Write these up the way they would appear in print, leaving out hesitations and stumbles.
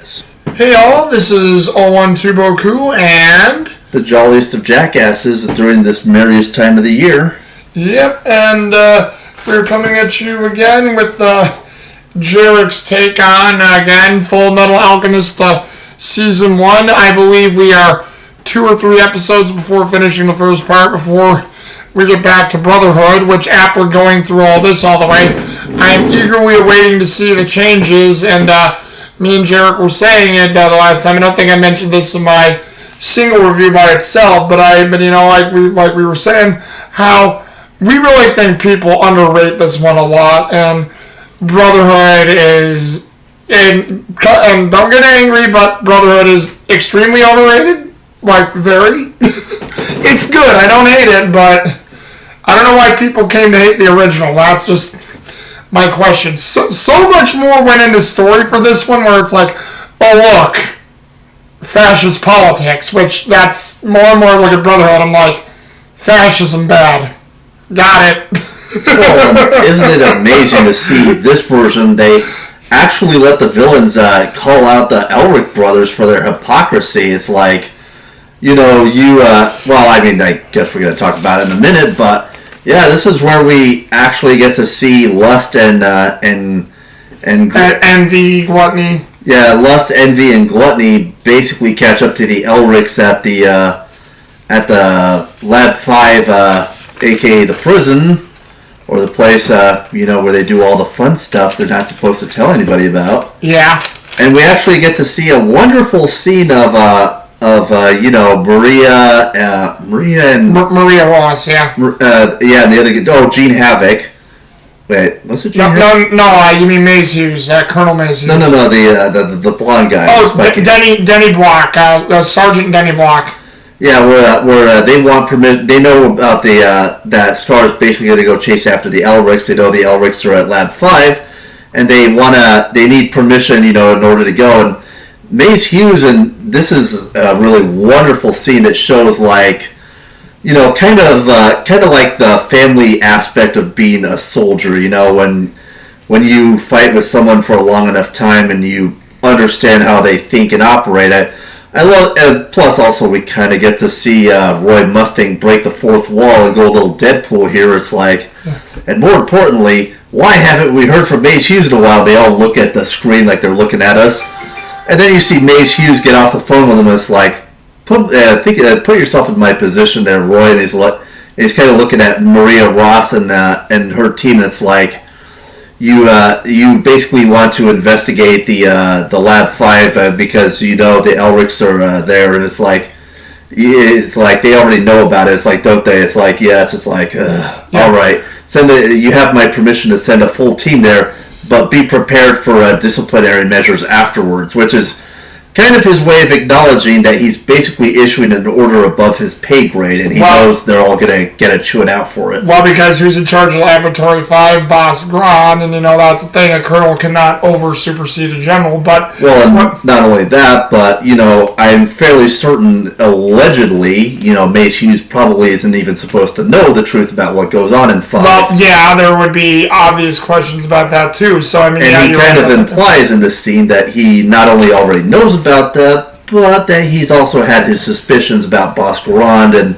Jackass. Hey all, this is 012 Boku and... the jolliest of jackasses during this merriest time of the year. Yep, and we're coming at you again with Jherick's take on, again, Fullmetal Alchemist Season 1. I believe we are 2 or 3 episodes before finishing the first part, before we get back to Brotherhood, which after going through all this all the way, I'm eagerly awaiting to see the changes, and me and Jherick were saying it the last time. I don't think I mentioned this in my single review by itself, but you know, like we were saying, how we really think people underrate this one a lot, and Brotherhood is, and don't get angry, but Brotherhood is extremely overrated, like very. It's good, I don't hate it, but I don't know why people came to hate the original. That's just my question. So much more went into story for this one, where it's like, oh look, fascist politics, which that's more and more look at Brotherhood, I'm like, fascism bad. Got it. Well, isn't it amazing to see this version, they actually let the villains call out the Elric brothers for their hypocrisy. It's like, you know, well, I mean, I guess we're going to talk about it in a minute, but yeah, this is where we actually get to see lust and envy, gluttony. Yeah, lust, envy, and gluttony basically catch up to the Elrics at the Lab 5, aka the prison, or the place, you know, where they do all the fun stuff they're not supposed to tell anybody about. Yeah. And we actually get to see a wonderful scene of you know, Maria Ross, yeah. Yeah, and the other, Gene Havoc. Wait, what's it? Gene No, you mean Mace Hughes, Colonel Mace Hughes. No, the blonde guy. Oh, Denny Block, Sergeant Denny Block. Yeah, where they want permit. They know about that Scar's basically going to go chase after the Elrics. They know the Elrics are at Lab 5, and they need permission, you know, in order to go. And Mace Hughes, and this is a really wonderful scene that shows, like, you know, kind of like the family aspect of being a soldier. You know, when you fight with someone for a long enough time and you understand how they think and operate. I love, and plus also we kind of get to see Roy Mustang break the fourth wall and go a little Deadpool here. It's like, and more importantly, why haven't we heard from Mace Hughes in a while? They all look at the screen like they're looking at us. And then you see Mace Hughes get off the phone with him, and it's like, put yourself in my position there, Roy. And he's kind of looking at Maria Ross and her team, and it's like, you basically want to investigate the Lab 5 because you know the Elrics are there, and it's like they already know about it. It's like, don't they? It's like, yes. It's like, yeah. All right, you have my permission to send a full team there. But be prepared for disciplinary measures afterwards, which is kind of his way of acknowledging that he's basically issuing an order above his pay grade, and he knows they're all going to get a chewing out for it. Well, because who's in charge of Laboratory 5? Boss Gron, and you know, that's the thing, a colonel cannot over-supersede a general, but... Well, and not only that, but, you know, I'm fairly certain, allegedly, you know, Mace Hughes probably isn't even supposed to know the truth about what goes on in 5. Well, yeah, there would be obvious questions about that, too, so, I mean... And he kind of implies in this scene that he not only already knows about that, but that he's also had his suspicions about Boss Garand, and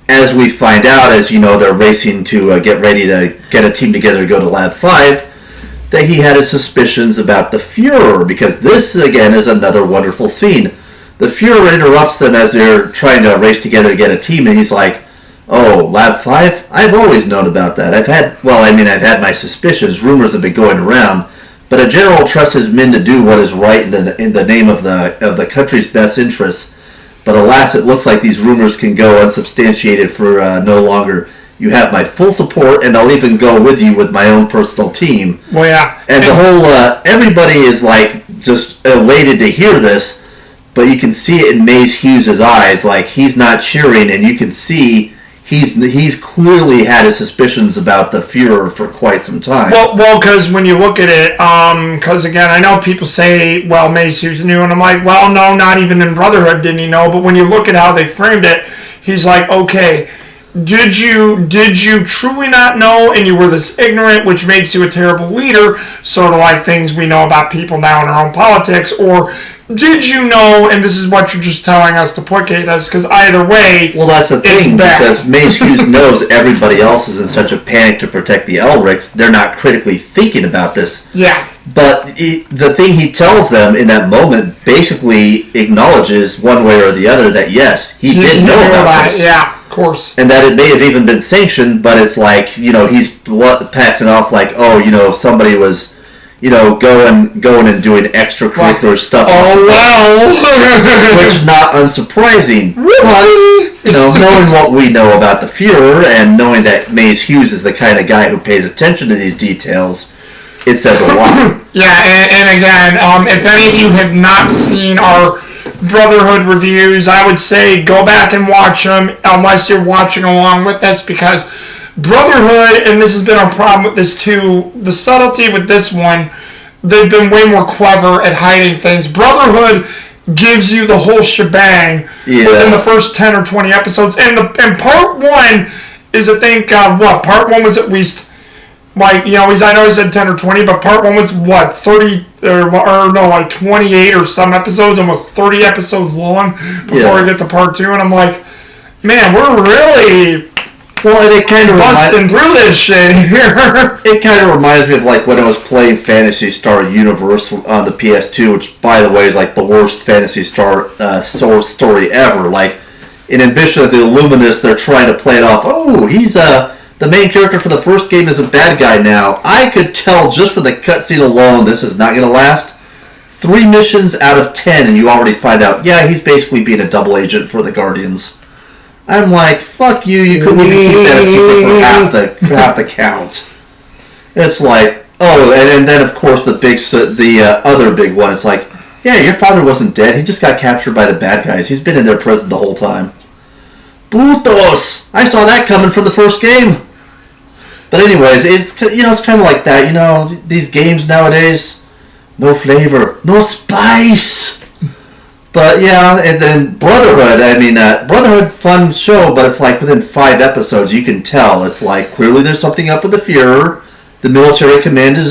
as we find out, as you know, they're racing to get ready to get a team together to go to Lab 5, that he had his suspicions about the Fuhrer, because this, again, is another wonderful scene. The Fuhrer interrupts them as they're trying to race together to get a team, and he's like, oh, Lab 5? I've always known about that. I've had my suspicions. Rumors have been going around. But a general trusts his men to do what is right in the name of the country's best interests. But alas, it looks like these rumors can go unsubstantiated for no longer. You have my full support, and I'll even go with you with my own personal team. Well, yeah. And the whole, everybody is like just elated to hear this, but you can see it in Mace Hughes' eyes. Like, he's not cheering, and you can see he's clearly had his suspicions about the Fuhrer for quite some time. Well, because when you look at it, because again, I know people say, well, Mace Hughes knew, and I'm like, well, no, not even in Brotherhood didn't he know, but when you look at how they framed it, he's like, okay, did you truly not know, and you were this ignorant, which makes you a terrible leader, sort of like things we know about people now in our own politics, or did you know, and this is what you're just telling us to placate us, because either way, well, that's the thing, because Mace Hughes knows everybody else is in such a panic to protect the Elrics, they're not critically thinking about this. Yeah. But the thing he tells them in that moment basically acknowledges one way or the other that, yes, he did know about this. Yeah, of course. And that it may have even been sanctioned, but it's like, he's passing off like, somebody was... going and doing extracurricular stuff. Oh, well. Which, not unsurprising. But, knowing what we know about the Fuhrer and knowing that Mace Hughes is the kind of guy who pays attention to these details, it says a lot. Yeah, and again, if any of you have not seen our Brotherhood reviews, I would say go back and watch them, unless you're watching along with us, because Brotherhood, and this has been our problem with this too, the subtlety with this one, they've been way more clever at hiding things. Brotherhood gives you the whole shebang within the first 10 or 20 episodes. And part one is, I think, part one was at least, I know he said 10 or 20, but part one was, 30, or 28 or some episodes, almost 30 episodes long before we get to part two. And I'm like, man, we're really... Well, and it kind of busting through this shit here. It kind of reminds me of like when I was playing Phantasy Star Universe on the PS2, which, by the way, is like the worst Phantasy Star source story ever. Like in Ambition of the Illuminous, they're trying to play it off. Oh, he's the main character for the first game is a bad guy now. I could tell just for the cutscene alone, this is not going to last. 3 missions out of 10, and you already find out. Yeah, he's basically being a double agent for the Guardians. I'm like, fuck you, you couldn't even keep that a secret for half the count. It's like, and then of course the other big one is like, yeah, your father wasn't dead, he just got captured by the bad guys, he's been in their prison the whole time. Putos! I saw that coming from the first game. But anyways, it's kind of like that, these games nowadays, no flavor, no spice. But yeah, and then Brotherhood, Brotherhood, fun show, but it's like within 5 episodes you can tell. It's like clearly there's something up with the Fuhrer. The military command is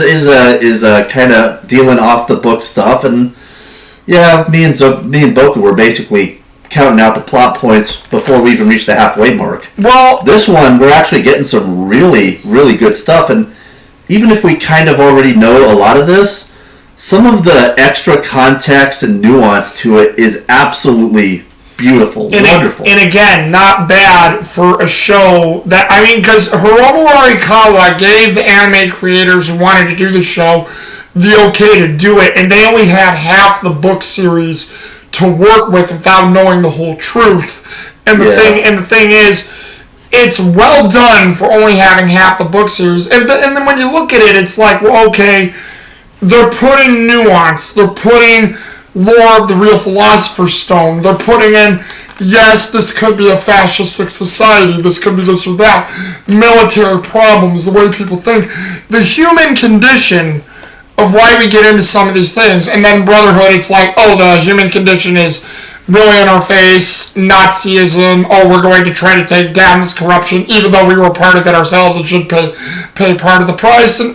kind of dealing off the book stuff, and yeah, me and Boku were basically counting out the plot points before we even reached the halfway mark. Well, this one, we're actually getting some really, really good stuff, and even if we kind of already know a lot of this, some of the extra context and nuance to it is absolutely beautiful, wonderful. And again, not bad for a show that, because Hiromu Arikawa gave the anime creators who wanted to do the show the okay to do it, and they only had half the book series to work with without knowing the whole truth. And the thing is, it's well done for only having half the book series. And then when you look at it, it's like, well, okay, they're putting nuance. They're putting lore of the real Philosopher's Stone. They're putting in, yes, this could be a fascistic society. This could be this or that. Military problems, the way people think. The human condition of why we get into some of these things. And then Brotherhood, it's like, the human condition is really in our face, Nazism, we're going to try to take down this corruption, even though we were part of it ourselves and should pay part of the price, and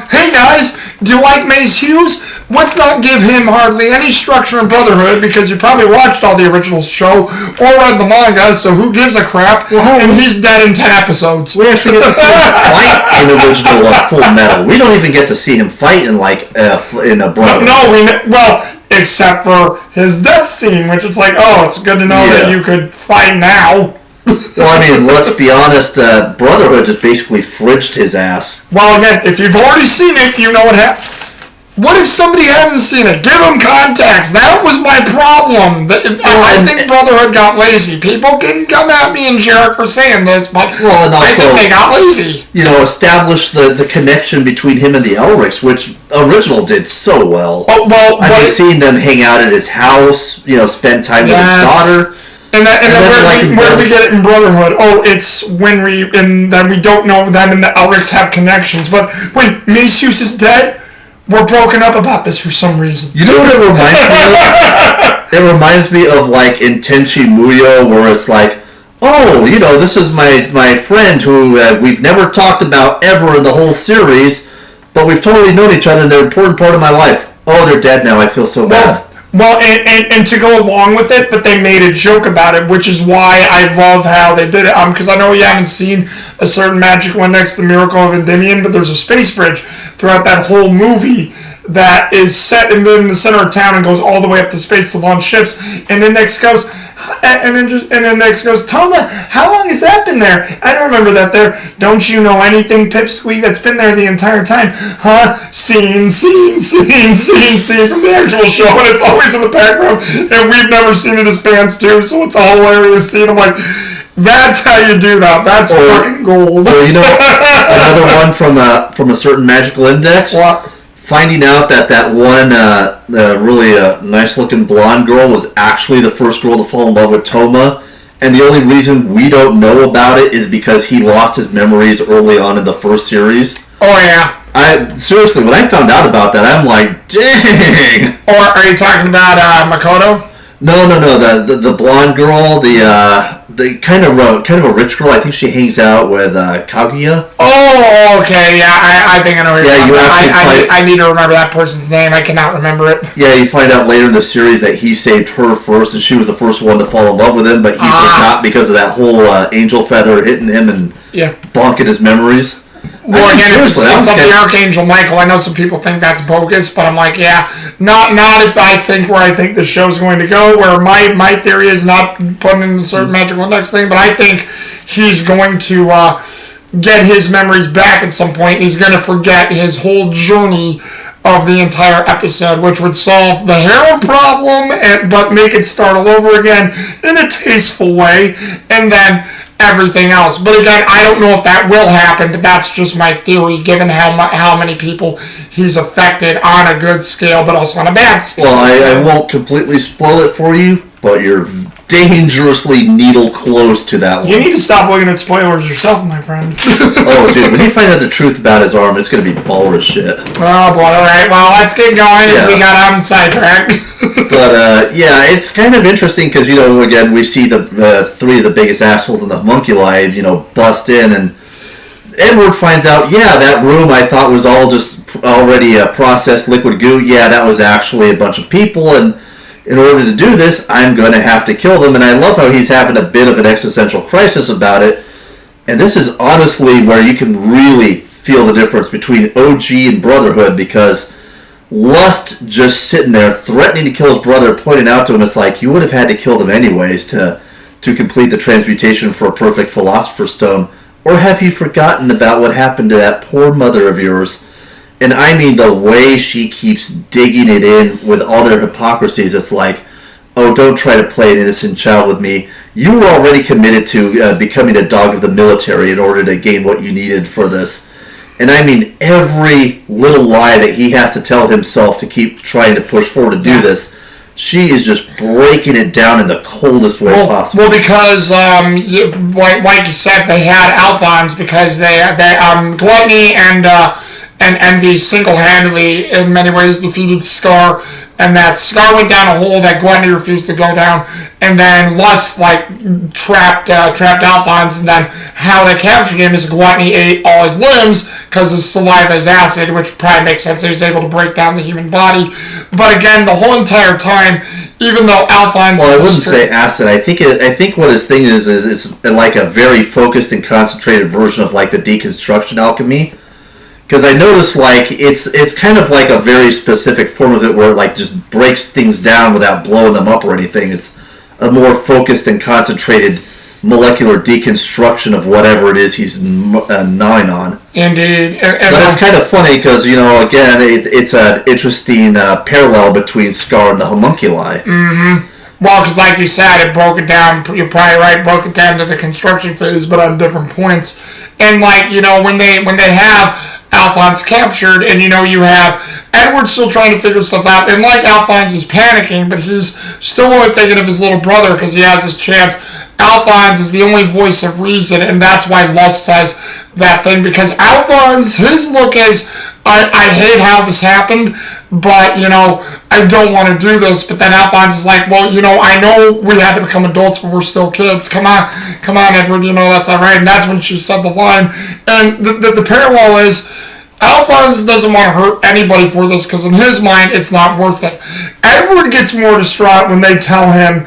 hey guys, do you like Mace Hughes? Let's not give him hardly any structure in Brotherhood, because you probably watched all the original show, or read the manga, so who gives a crap, and he's dead in 10 episodes. We actually get to see him fight in the original Fullmetal. We don't even get to see him fight in in a Brotherhood. Except for his death scene, which it's like, it's good to know that you could fight now. Well, let's be honest, Brotherhood just basically fridged his ass. Well, again, if you've already seen it, you know what happened. What if somebody hadn't seen it? Give them context. That was my problem. I think Brotherhood got lazy. People can come at me and Jherick for saying this, but I think they got lazy. Establish the connection between him and the Elrics, which original did so well. I've seen them hang out at his house, spend time with his daughter. And where do we get it in Brotherhood? It's when we don't know them and the Elrics have connections. But wait, Mace Hughes is dead? We're broken up about this for some reason. You know what it reminds me of? It reminds me of like in Tenchi Muyo, where it's like, this is my friend who we've never talked about ever in the whole series, but we've totally known each other and they're an important part of my life. Oh, they're dead now. I feel so bad. Well, and to go along with it, but they made a joke about it, which is why I love how they did it. Because I know you haven't seen a certain magical index, the Miracle of Endymion, but there's a space bridge throughout that whole movie that is set in the center of town and goes all the way up to space to launch ships. And Index goes, Index goes, Toma, how long has that been there? I don't remember that there. Don't you know anything, Pipsqueak? That's been there the entire time. Huh? Scene from the actual show, and it's always in the background, and we've never seen it as fans too, so it's all hilarious seeing. I'm like, that's how you do that. That's fucking gold. Or another one from a certain magical index. What? Finding out that one really nice looking blonde girl was actually the first girl to fall in love with Toma, and the only reason we don't know about it is because he lost his memories early on in the first series. Oh yeah. Seriously, when I found out about that, I'm like, dang. Or are you talking about Makoto? No, the blonde girl, the kind of a rich girl. I think she hangs out with Kaguya. Oh, okay, yeah, I think I know. I need to remember that person's name. I cannot remember it. Yeah, you find out later in the series that he saved her first, and she was the first one to fall in love with him, but he forgot because of that whole angel feather hitting him and bonking his memories. Well, again, it's up the Archangel Michael. I know some people think that's bogus, but I'm like, yeah, not if I think where I think the show's going to go, where my theory is not putting in the certain magical index thing, but I think he's going to get his memories back at some point. He's going to forget his whole journey of the entire episode, which would solve the heroin problem, but make it start all over again in a tasteful way, and then everything else. But again, I don't know if that will happen, but that's just my theory, given how many people he's affected on a good scale, but also on a bad scale. Well, I won't completely spoil it for you, but you're dangerously needle close to that one. You need to stop looking at spoilers yourself, my friend. Oh, dude, when you find out the truth about his arm, it's going to be baller as shit. Oh, boy, alright, well, let's get going as we got on sidetracked. But, it's kind of interesting because, again, we see the three of the biggest assholes in the homunculi, bust in, and Edward finds out, that room I thought was all just already processed liquid goo. Yeah, that was actually a bunch of people, and in order to do this, I'm going to have to kill them. And I love how he's having a bit of an existential crisis about it. And this is honestly where you can really feel the difference between OG and Brotherhood, because Lust just sitting there threatening to kill his brother, pointing out to him, it's like, you would have had to kill them anyways to complete the transmutation for a perfect Philosopher's Stone. Or have you forgotten about what happened to that poor mother of yours? And I mean, the way she keeps digging it in with all their hypocrisies, it's like, oh, don't try to play an innocent child with me. You were already committed to becoming a dog of the military in order to gain what you needed for this. And I mean, every little lie that he has to tell himself to keep trying to push forward to do this, she is just breaking it down in the coldest way possible. Well, because, like you said, they had Alphons because they Gluttony and Envy single-handedly, in many ways, defeated Scar, and that Scar went down a hole that Gluttony refused to go down, and then Lust, trapped Alphonse, and then how they captured him is Gluttony ate all his limbs, because his saliva is acid, which probably makes sense. He was able to break down the human body. But again, the whole entire time, even though Alphonse... Well, I wouldn't say acid. I think what his thing is like a very focused and concentrated version of like the deconstruction alchemy. Because I noticed it's kind of like a very specific form of it where it like just breaks things down without blowing them up or anything. It's a more focused and concentrated molecular deconstruction of whatever it is he's gnawing on. Indeed. But it's kind of funny because, again, it's an interesting parallel between Scar and the homunculi. Mm-hmm. Well, because like you said, it broke it down, you're probably right, broke it down to the construction phase, but on different points. And when they have Alphonse captured, and you have Edward still trying to figure stuff out, and Alphonse is panicking, but he's still only thinking of his little brother because he has his chance. Alphonse is the only voice of reason, and that's why Lust says that thing, because Alphonse, his look is, I hate how this happened, but, I don't want to do this. But then Alphonse is like, well, I know we had to become adults, but we're still kids. Come on, Edward, that's all right. And that's when she said the line. And the parallel is, Alphonse doesn't want to hurt anybody for this, because in his mind, it's not worth it. Edward gets more distraught when they tell him,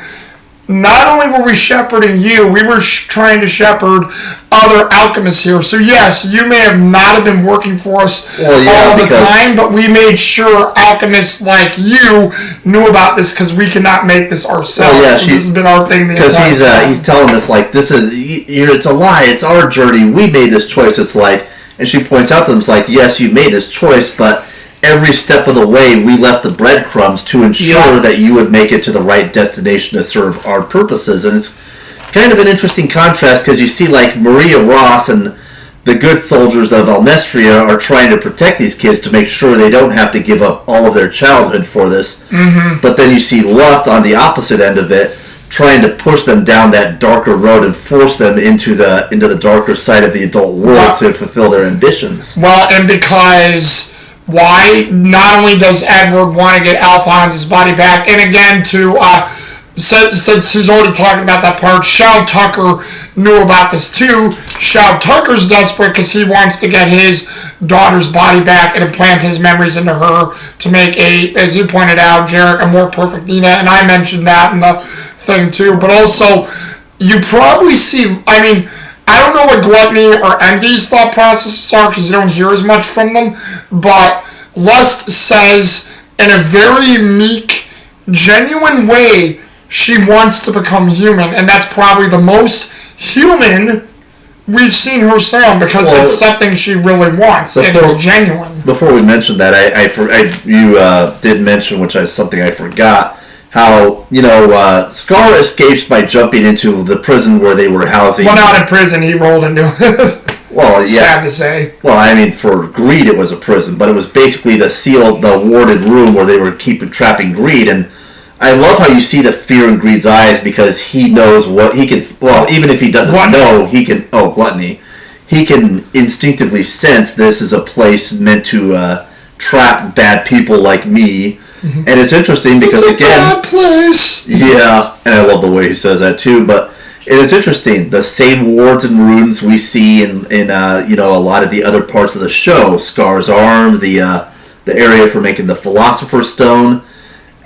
not only were we shepherding you, we were trying to shepherd other alchemists here. So yes, you may have not have been working for us all the time, but we made sure alchemists like you knew about this because we cannot make this ourselves. So this has been our thing. Because he's telling us like this is it's a lie. It's our journey. We made this choice. It's like, and she points out to them, it's like, yes, you made this choice, but every step of the way, we left the breadcrumbs to ensure that you would make it to the right destination to serve our purposes. And it's kind of an interesting contrast because you see, like, Maria Ross and the good soldiers of Almestria are trying to protect these kids to make sure they don't have to give up all of their childhood for this. Mm-hmm. But then you see Lust on the opposite end of it, trying to push them down that darker road and force them into the darker side of the adult world to fulfill their ambitions. Well, and because... why? Not only does Edward want to get Alphonse's body back, and again, since he's already talking about that part, Shao Tucker knew about this too. Shao Tucker's desperate because he wants to get his daughter's body back and implant his memories into her to make as you pointed out, Jherick, a more perfect Nina, and I mentioned that in the thing too. But also, you probably see, I don't know what gluttony or envy's thought processes are because you don't hear as much from them, but Lust says in a very meek, genuine way she wants to become human, and that's probably the most human we've seen her sound because it's something she really wants and it's genuine. Before we mentioned that, you did mention, which is something I forgot, how, Scar escapes by jumping into the prison where they were housing. Well, not in prison, he rolled into it. Well, yeah. Sad to say. Well, for Greed it was a prison, but it was basically the warded room where they were trapping Greed, and I love how you see the fear in Greed's eyes because he knows what he can, well, even if he doesn't know, he can, gluttony. He can instinctively sense this is a place meant to trap bad people like me. Mm-hmm. And it's interesting because it's a bad place. Yeah, and I love the way he says that too. But it's interesting. The same wards and runes we see in a lot of the other parts of the show. Scar's arm, the area for making the Philosopher's Stone,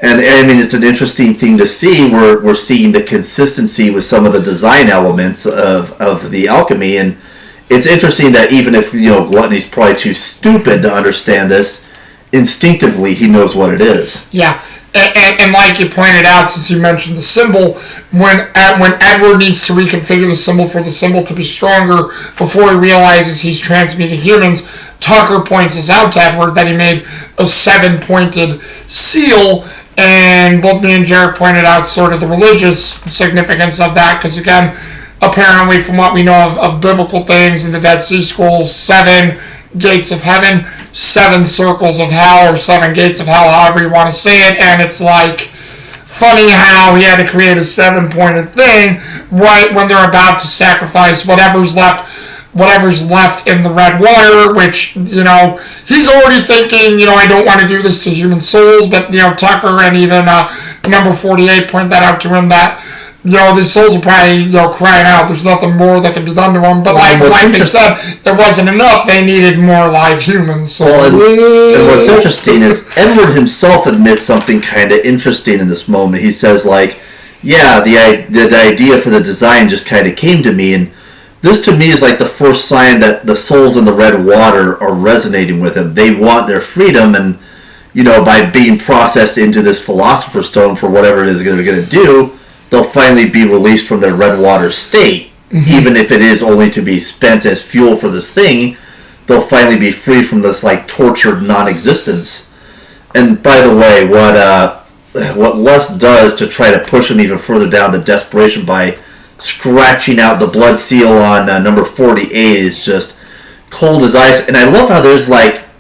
and it's an interesting thing to see. We're seeing the consistency with some of the design elements of the alchemy, and it's interesting that even if Gluttony's probably too stupid to understand this, instinctively he knows what it is. Yeah, and like you pointed out, since you mentioned the symbol, when Edward needs to reconfigure the symbol for the symbol to be stronger before he realizes he's transmuting humans, Tucker points this out to Edward that he made a 7-pointed seal, and both me and Jherick pointed out sort of the religious significance of that, because again, apparently from what we know of biblical things in the Dead Sea Scrolls, 7 gates of heaven, 7 circles of hell, or 7 gates of hell, however you want to say it, and it's like funny how he had to create a 7-pointed thing right when they're about to sacrifice whatever's left in the red water, which, he's already thinking, I don't want to do this to human souls, but, Tucker and even number 48 point that out to him that, these souls are probably, crying out. There's nothing more that can be done to them. But like they said, it wasn't enough. They needed more live humans. So. Well, and what's interesting is Edward himself admits something kind of interesting in this moment. He says, the idea for the design just kind of came to me, and this to me is like the first sign that the souls in the red water are resonating with him. They want their freedom, and by being processed into this Philosopher's Stone for whatever it is they're going to do, they'll finally be released from their red water state. Mm-hmm. Even if it is only to be spent as fuel for this thing, they'll finally be free from this tortured non-existence. And by the way, what Lust does to try to push him even further down the desperation by scratching out the blood seal on number 48 is just cold as ice. And I love how there's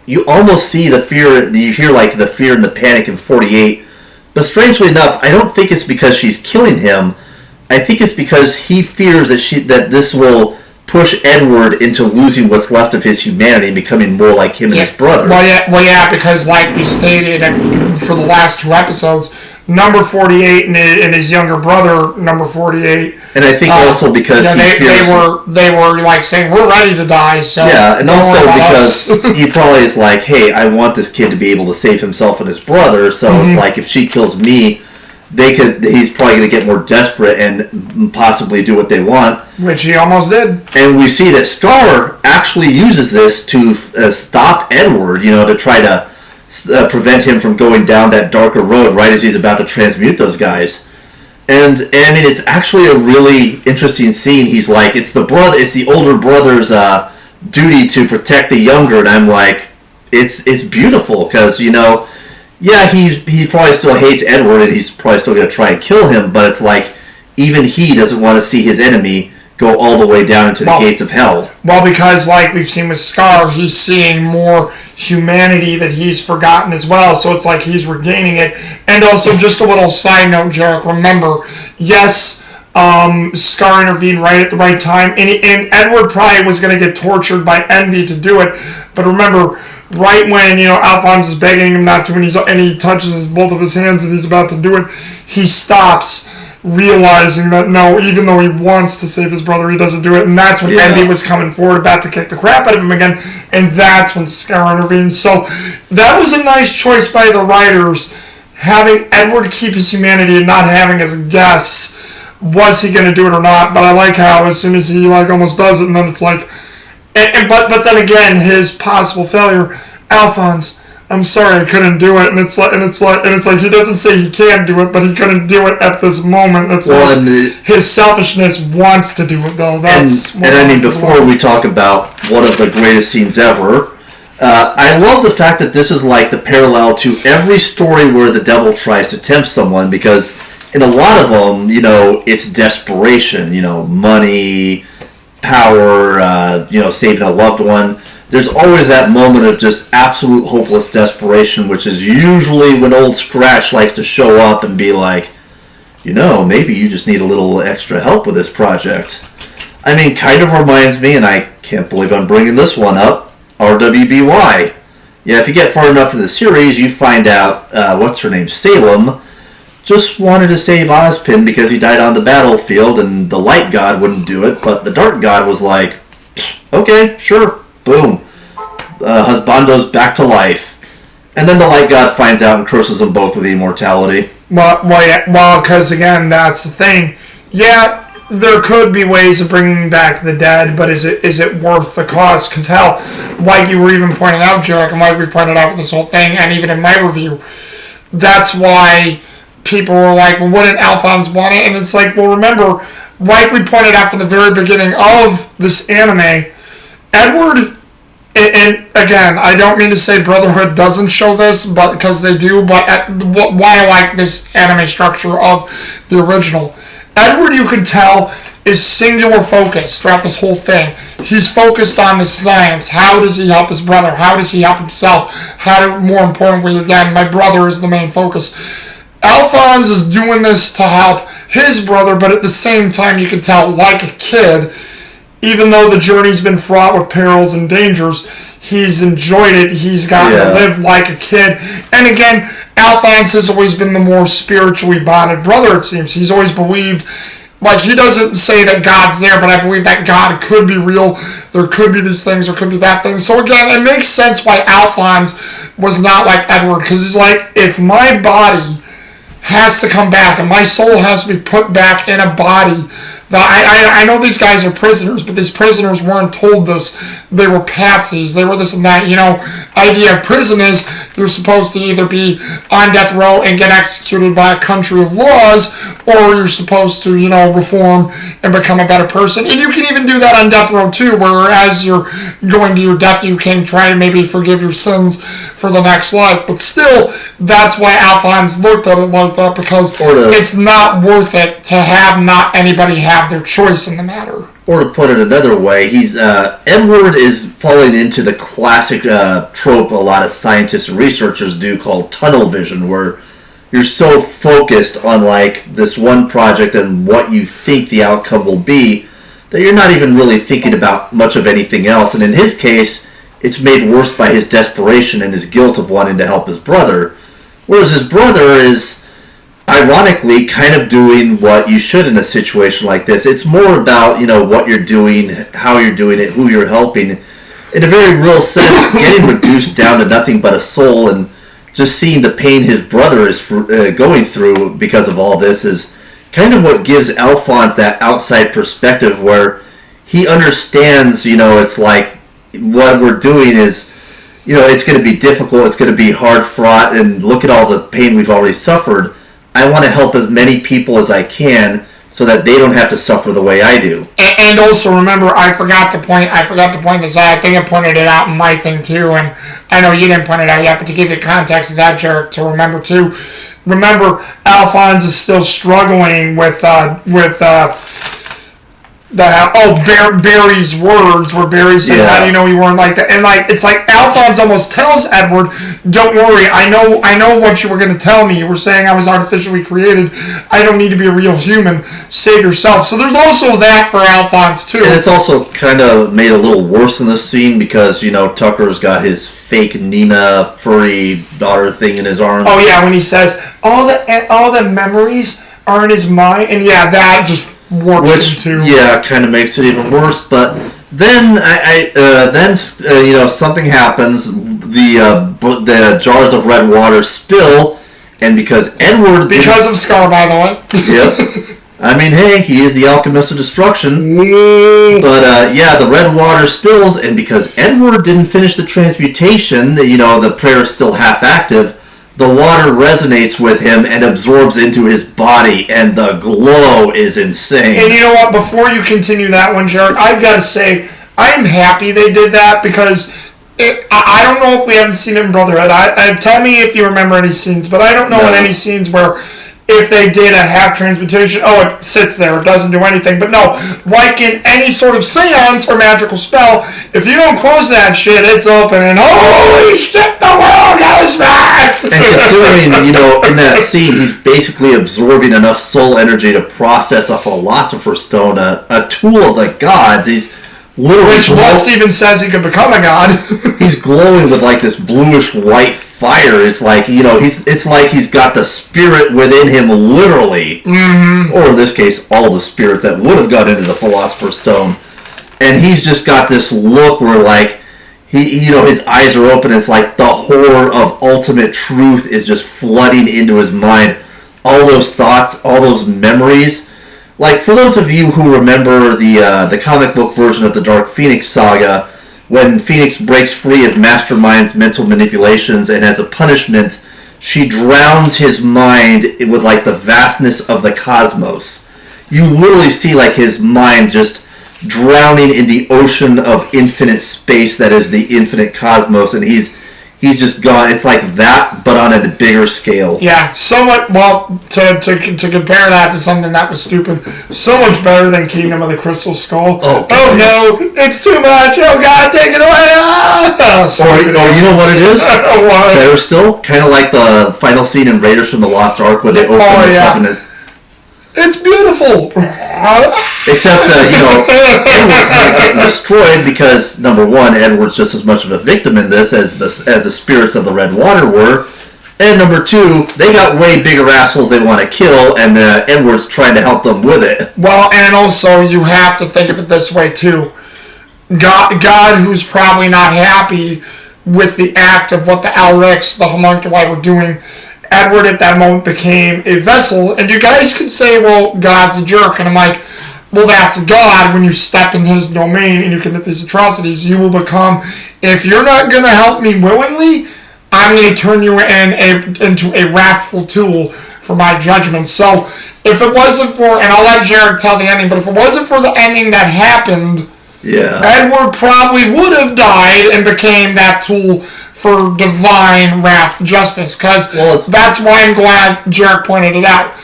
you almost see the fear, you hear the fear and the panic in 48. But strangely enough, I don't think it's because she's killing him. I think it's because he fears that this will push Edward into losing what's left of his humanity and becoming more like him and his brother. Well, yeah, because like we stated for the last 2 episodes, number 48 and his younger brother, number 48. And I think also because they were like saying, we're ready to die. So yeah, and also because he probably is like, hey, I want this kid to be able to save himself and his brother. So it's like, if she kills me, he's probably going to get more desperate and possibly do what they want. Which he almost did. And we see that Scar actually uses this to stop Edward, to try to prevent him from going down that darker road right as he's about to transmute those guys. And I mean, it's actually a really interesting scene. He's like, it's the older brother's duty to protect the younger, and I'm like, it's beautiful because yeah, he probably still hates Edward, and he's probably still going to try and kill him, but it's like, even he doesn't want to see his enemy go all the way down into the gates of hell. Well, because like we've seen with Scar, he's seeing more humanity that he's forgotten as well, so it's like he's regaining it. And also, just a little side note, Jherick, remember, yes, Scar intervened right at the right time, and Edward probably was going to get tortured by envy to do it, but remember, right when, Alphonse is begging him not to, and he touches both of his hands and he's about to do it, he stops, realizing that no, even though he wants to save his brother, he doesn't do it, and that's when Envy was coming forward, about to kick the crap out of him again, and that's when Scar intervenes. So that was a nice choice by the writers, having Edward keep his humanity and not having as a guess, was he going to do it or not. But I like how as soon as he almost does it, and then it's like, but then again, his possible failure, Alphonse, I'm sorry, I couldn't do it, and it's like he doesn't say he can do it, but he couldn't do it at this moment. It's his selfishness wants to do it though. Before we talk about one of the greatest scenes ever, I love the fact that this is like the parallel to every story where the devil tries to tempt someone, because in a lot of them, it's desperation, money, power, saving a loved one. There's always that moment of just absolute hopeless desperation, which is usually when Old Scratch likes to show up and be like, maybe you just need a little extra help with this project. I mean, kind of reminds me, and I can't believe I'm bringing this one up, RWBY. Yeah, if you get far enough into the series, you find out, what's her name, Salem, just wanted to save Ozpin because he died on the battlefield, and the Light God wouldn't do it, but the Dark God was like, okay, sure. Boom. Husbando's back to life. And then the Light God finds out and curses them both with immortality. Well, because again, that's the thing. Yeah, there could be ways of bringing back the dead, but is it worth the cost? Because hell, like you were even pointing out, Jherick, and like we pointed out with this whole thing, and even in my review, that's why people were like, well, wouldn't Alphonse want it? And it's like, well, remember, like we pointed out from the very beginning of this anime, Edward, and again, I don't mean to say Brotherhood doesn't show this, but because they do, but why I like this anime structure of the original. Edward, you can tell, is singular focus throughout this whole thing. He's focused on the science. How does he help his brother? How does he help himself? More importantly, again, my brother is the main focus. Alphonse is doing this to help his brother, but at the same time, you can tell, like a kid, even though the journey's been fraught with perils and dangers, he's enjoyed it. He's gotten to live like a kid. And again, Alphonse has always been the more spiritually bonded brother, it seems. He's always believed, like, he doesn't say that God's there, but I believe that God could be real. There could be these things, there could be that thing. So again, it makes sense why Alphonse was not like Edward, because he's like, if my body has to come back and my soul has to be put back in a body, I know these guys are prisoners, but these prisoners weren't told this. They were patsies. They were this and that. Idea of prison is you're supposed to either be on death row and get executed by a country of laws, or you're supposed to, reform and become a better person. And you can even do that on death row too, where as you're going to your death, you can try to maybe forgive your sins for the next life. But still, that's why Alphonse looked at it like that, because it's not worth it to have not anybody have their choice in the matter. Or to put it another way, Edward is falling into the classic trope a lot of scientists and researchers do called tunnel vision, where you're so focused on this one project and what you think the outcome will be that you're not even really thinking about much of anything else. And in his case, it's made worse by his desperation and his guilt of wanting to help his brother. Whereas his brother is, ironically kind of doing what you should in a situation like this. It's more about, what you're doing, how you're doing it, who you're helping. In a very real sense, getting reduced down to nothing but a soul and just seeing the pain his brother is going through because of all this is kind of what gives Alphonse that outside perspective where he understands, it's like what we're doing is, it's going to be difficult, it's going to be hard fought, and look at all the pain we've already suffered. I want to help as many people as I can so that they don't have to suffer the way I do. And also remember, I forgot to point this out. I think I pointed it out in my thing too, and I know you didn't point it out yet, but to give you context of that, Jherick, to remember too. Remember, Alphonse is still struggling with Barry's words, where Barry said, "How do you know you weren't like that?" And it's like Alphonse almost tells Edward, "Don't worry, I know what you were going to tell me. You were saying I was artificially created. I don't need to be a real human. Save yourself." So there's also that for Alphonse too. And it's also kind of made a little worse in this scene because Tucker's got his fake Nina furry daughter thing in his arms. Oh yeah, when he says all the memories are in his mind, and yeah, that just warps him too. Yeah, kind of makes it even worse. But then something happens. The jars of red water spill, and because of Scar, by the way. Yep. I mean, hey, he is the alchemist of destruction. But the red water spills, and because Edward didn't finish the transmutation, the prayer is still half active. The water resonates with him and absorbs into his body, and the glow is insane. And you know what? Before you continue that one, Jherick, I've got to say, I'm happy they did that because I don't know if we haven't seen it in Brotherhood. Tell me if you remember any scenes, but I don't know in any scenes where if they did a half transmutation, it sits there, it doesn't do anything. But no, like in any sort of seance or magical spell, if you don't close that shit, it's open, and holy shit, the world goes back! And considering, in that scene, he's basically absorbing enough soul energy to process a philosopher's stone, a tool of the gods. He's literally... Which Walt even says he could become a god. He's glowing with this bluish white fire. It's like, it's like he's got the spirit within him, literally. Mm-hmm. Or in this case, all the spirits that would have got into the Philosopher's Stone. And he's just got this look where, his eyes are open. It's like the horror of ultimate truth is just flooding into his mind. All those thoughts, all those memories. For those of you who remember the comic book version of the Dark Phoenix saga, when Phoenix breaks free of Mastermind's mental manipulations, and as a punishment, she drowns his mind with the vastness of the cosmos. You literally see his mind just drowning in the ocean of infinite space that is the infinite cosmos, and he's just gone. It's like that, but on a bigger scale. Yeah, so much. Well, to compare that to something that was stupid, so much better than Kingdom of the Crystal Skull. Oh no, it's too much. Oh God, take it away. Or you know what it is? What? Better still, kind of like the final scene in Raiders from the Lost Ark where they open the Covenant. It's beautiful. Except, Edward's not getting destroyed because, number one, Edward's just as much of a victim in this as the spirits of the Red Water were. And number two, they got way bigger assholes they want to kill, and Edward's trying to help them with it. Well, and also, you have to think of it this way, too. God, who's probably not happy with the act of what the Elrics, the homunculi, were doing, Edward at that moment became a vessel, and you guys could say, well, God's a jerk, and I'm like, well, that's God. When you step in his domain and you commit these atrocities, you will become, if you're not going to help me willingly, I'm going to turn you into a wrathful tool for my judgment. So, if it wasn't for, and I'll let Jherick tell the ending, but if it wasn't for the ending that happened, Edward probably would have died and became that tool for divine wrath justice, because that's why I'm glad Jherick pointed it out.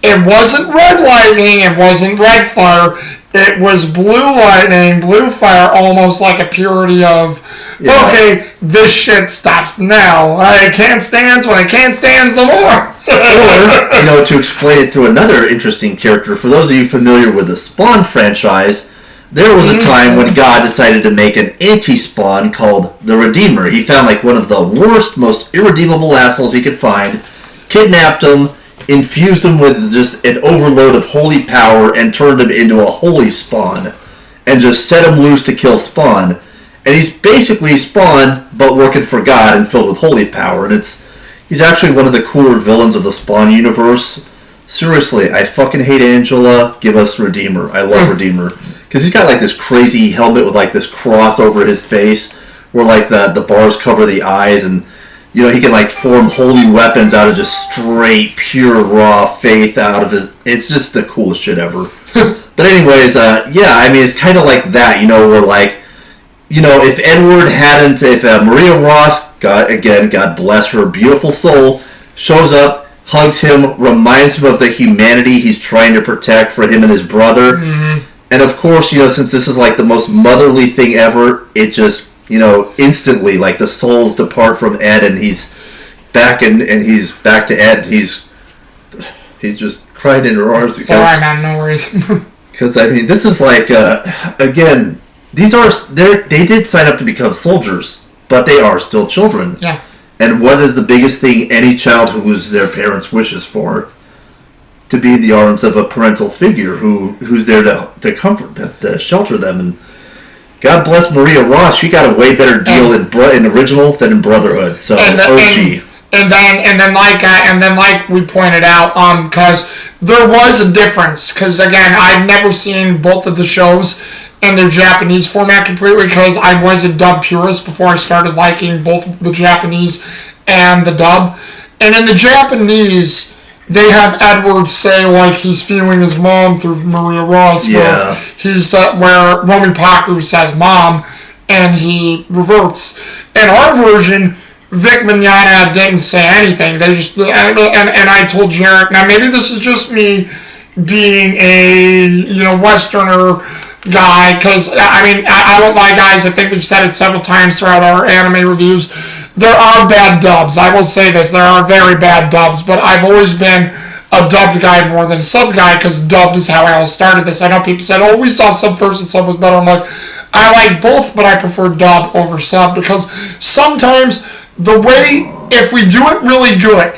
It wasn't red lightning, it wasn't red fire, it was blue lightning, blue fire, almost like a purity of, okay, this shit stops now. I can't stand when I can't stand no more. Or, to explain it through another interesting character, for those of you familiar with the Spawn franchise, there was a time when God decided to make an anti-Spawn called the Redeemer. He found one of the worst, most irredeemable assholes he could find, kidnapped him, infused him with just an overload of holy power and turned him into a holy spawn and just set him loose to kill Spawn. And he's basically Spawn, but working for God and filled with holy power. And he's actually one of the cooler villains of the Spawn universe. Seriously, I fucking hate Angela. Give us Redeemer. I love Redeemer. Because he's got like this crazy helmet with like this cross over his face where like the bars cover the eyes, and you know, he can like form holy weapons out of just straight, pure, raw faith out of his... It's just the coolest shit ever. But anyways, yeah, I mean, it's kind of like that, you know, where like, you know, if Maria Ross, God bless her beautiful soul, shows up, hugs him, reminds him of the humanity he's trying to protect for him and his brother. Mm-hmm. And of course, you know, since this is like the most motherly thing ever, it just, you know, instantly, like the souls depart from Ed, and he's back and he's back to Ed. He's just crying in her arms because... Sorry, man, no worries. Because, I mean, this is like, again, they did sign up to become soldiers, but they are still children. Yeah. And what is the biggest thing any child who loses their parents wishes for? To be in the arms of a parental figure who's there to comfort them, to shelter them. And God bless Maria Ross, she got a way better deal in original than in Brotherhood. So, OG. And then like we pointed out, because there was a difference. Because again, I've never seen both of the shows in their Japanese format completely, because I was a dub purist before I started liking both the Japanese and the dub. And in the Japanese, they have Edward say like he's feeling his mom through Maria Ross. Yeah. Where Romy Paku says mom, and he reverts. In our version, Vic Mignogna didn't say anything. They just and I told Jherick, now maybe this is just me being a Westerner guy, because I mean I won't lie, guys. I think we've said it several times throughout our anime reviews. There are bad dubs. I will say this: there are very bad dubs. But I've always been a dubbed guy more than a sub guy, because dubbed is how I all started this. I know people said, "Oh, we saw sub first and sub was better." I'm like, I like both, but I prefer dub over sub, because sometimes the way, if we do it really good,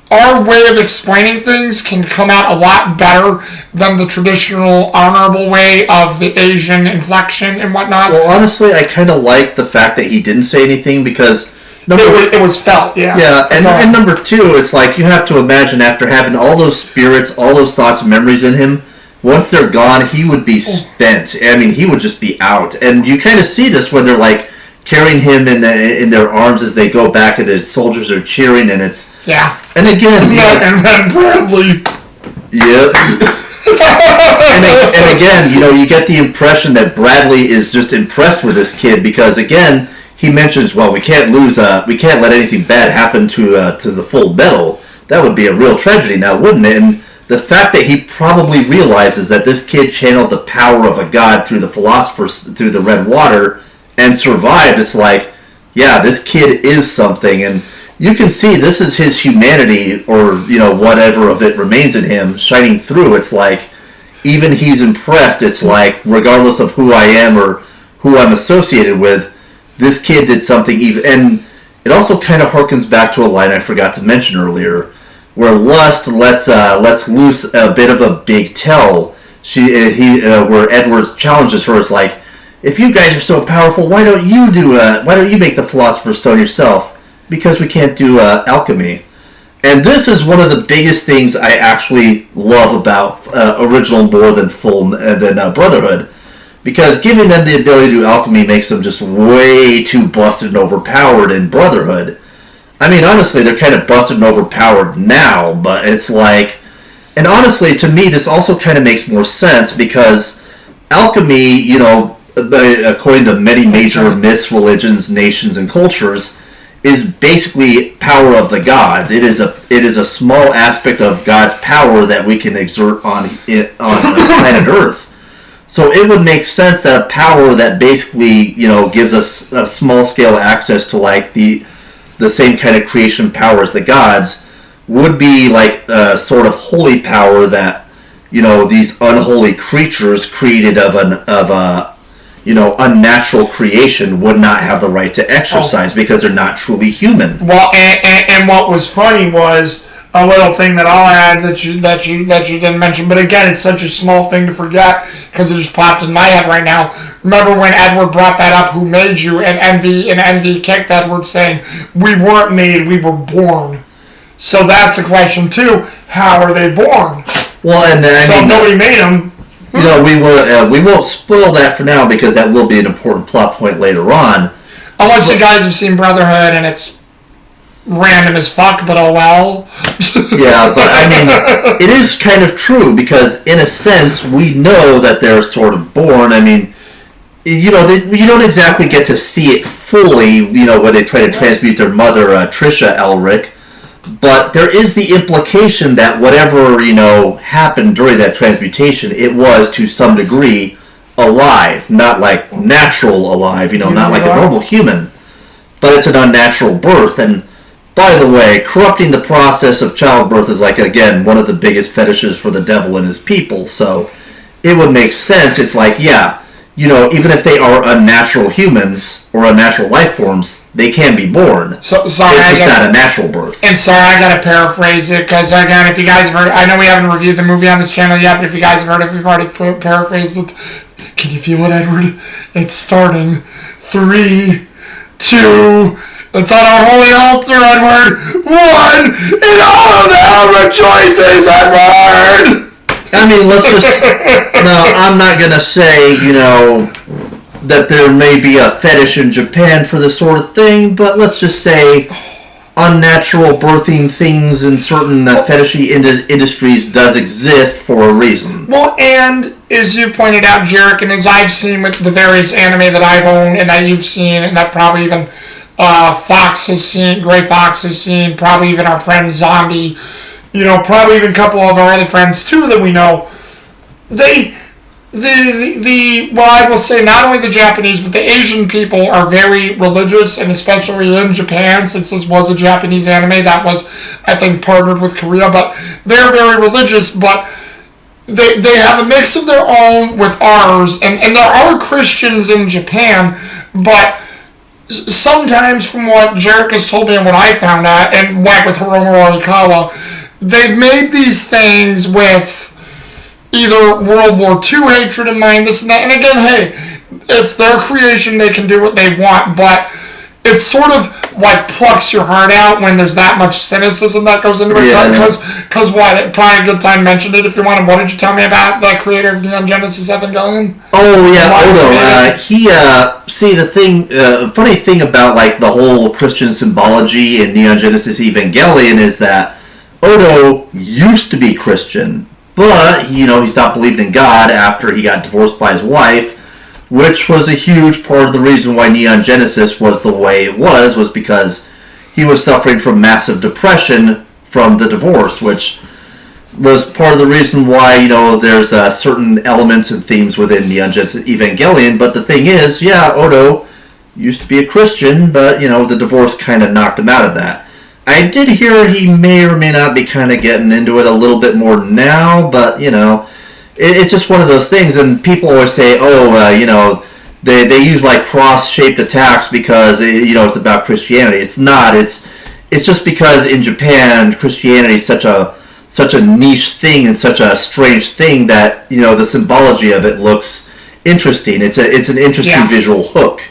our way of explaining things can come out a lot better than the traditional honorable way of the Asian inflection and whatnot. Well, honestly, I kind of like the fact that he didn't say anything, because it was felt, yeah. Yeah, and number two, it's like you have to imagine, after having all those spirits, all those thoughts and memories in him, once they're gone, he would be spent. I mean, he would just be out. And you kind of see this when they're like carrying him in their arms as they go back, and the soldiers are cheering, and it's... Yeah. And again... And then Bradley... Yep. and again, you know, you get the impression that Bradley is just impressed with this kid, because again, he mentions, well, we can't let anything bad happen to the Fullmetal. That would be a real tragedy now, wouldn't it? And the fact that he probably realizes that this kid channeled the power of a god through the philosophers, through the red water, and survived, it's like, yeah, this kid is something. And you can see this is his humanity, or, you know, whatever of it remains in him, shining through. It's like, even he's impressed. It's like, regardless of who I am or who I'm associated with, this kid did something even. And it also kind of harkens back to a line I forgot to mention earlier, where Lust lets loose a bit of a big tell. Where Edwards challenges her, is like, if you guys are so powerful, why don't you make the Philosopher's Stone yourself? Because we can't do alchemy. And this is one of the biggest things I actually love about original more than Brotherhood, because giving them the ability to do alchemy makes them just way too busted and overpowered in Brotherhood. I mean, honestly, they're kind of busted and overpowered now, but it's like... And honestly, to me, this also kind of makes more sense, because alchemy, you know, according to many major myths, religions, nations, and cultures, is basically power of the gods. It is a small aspect of God's power that we can exert on planet Earth. So it would make sense that a power that basically, you know, gives us a small scale access to like the same kind of creation power as the gods would be like a sort of holy power that, you know, these unholy creatures created of a unnatural creation would not have the right to exercise, because they're not truly human. Well, and what was funny was, a little thing that I'll add that you didn't mention. But again, it's such a small thing to forget because it just popped in my head right now. Remember when Edward brought that up? Who made you? And Envy kicked Edward, saying, "We weren't made, we were born." So that's a question too. How are they born? Well, and so nobody made them. You know, we won't spoil that for now because that will be an important plot point later on. Unless you guys have seen Brotherhood and it's random as fuck, but oh well. Yeah, but I mean, it is kind of true because in a sense we know that they're sort of born. I mean, you know, you don't exactly get to see it fully, you know, when they try to transmute their mother, Trisha Elric. But there is the implication that whatever, you know, happened during that transmutation, it was to some degree alive, not like natural alive, you know, not like a normal human, but it's an unnatural birth. And by the way, corrupting the process of childbirth is like, again, one of the biggest fetishes for the devil and his people. So it would make sense. It's like, yeah, you know, even if they are unnatural humans or unnatural life forms, they can be born. Sorry, it's just not a natural birth. And sorry, I gotta paraphrase it because again, if you guys have heard, I know we haven't reviewed the movie on this channel yet, but if you guys have heard it, we've already paraphrased it. Can you feel it, Edward? It's starting. 3, 2. It's on our holy altar, Edward. 1, and all of them rejoices, Edward. I mean, let's just... No, I'm not going to say, you know, that there may be a fetish in Japan for this sort of thing, but let's just say unnatural birthing things in certain fetishy industries does exist for a reason. Well, and as you pointed out, Jherick, and as I've seen with the various anime that I've owned and that you've seen, and that probably even Fox has seen, Gray Fox has seen, probably even our friend Zombie, you know, probably even a couple of our other friends too that we know, well, I will say not only the Japanese, but the Asian people are very religious, and especially in Japan, since this was a Japanese anime that was, I think, partnered with Korea, but they're very religious, but they have a mix of their own with ours, and there are Christians in Japan, but sometimes from what Jherick has told me and what I found out, and went with Hiromu Oikawa, they've made these things with either World War II hatred in mind, this and that, and again, hey, it's their creation, they can do what they want, but it sort of like plucks your heart out when there's that much cynicism that goes into it, because what, probably a good time mentioned it if you want to. What did you tell me about the creator of Neon Genesis Evangelion? Oh yeah, Odo, see the thing, funny thing about like the whole Christian symbology in Neon Genesis Evangelion is that Odo used to be Christian, but, you know, he stopped believing in God after he got divorced by his wife, which was a huge part of the reason why Neon Genesis was the way it was because he was suffering from massive depression from the divorce, which was part of the reason why, you know, there's certain elements and themes within Neon Genesis Evangelion. But the thing is, yeah, Odo used to be a Christian, but, you know, the divorce kind of knocked him out of that. I did hear he may or may not be kind of getting into it a little bit more now, but, you know, it's just one of those things, and people always say, you know, they use, like, cross-shaped attacks because, you know, it's about Christianity. It's not. It's just because in Japan, Christianity is such a niche thing and such a strange thing that, you know, the symbology of it looks interesting. It's an interesting visual hook.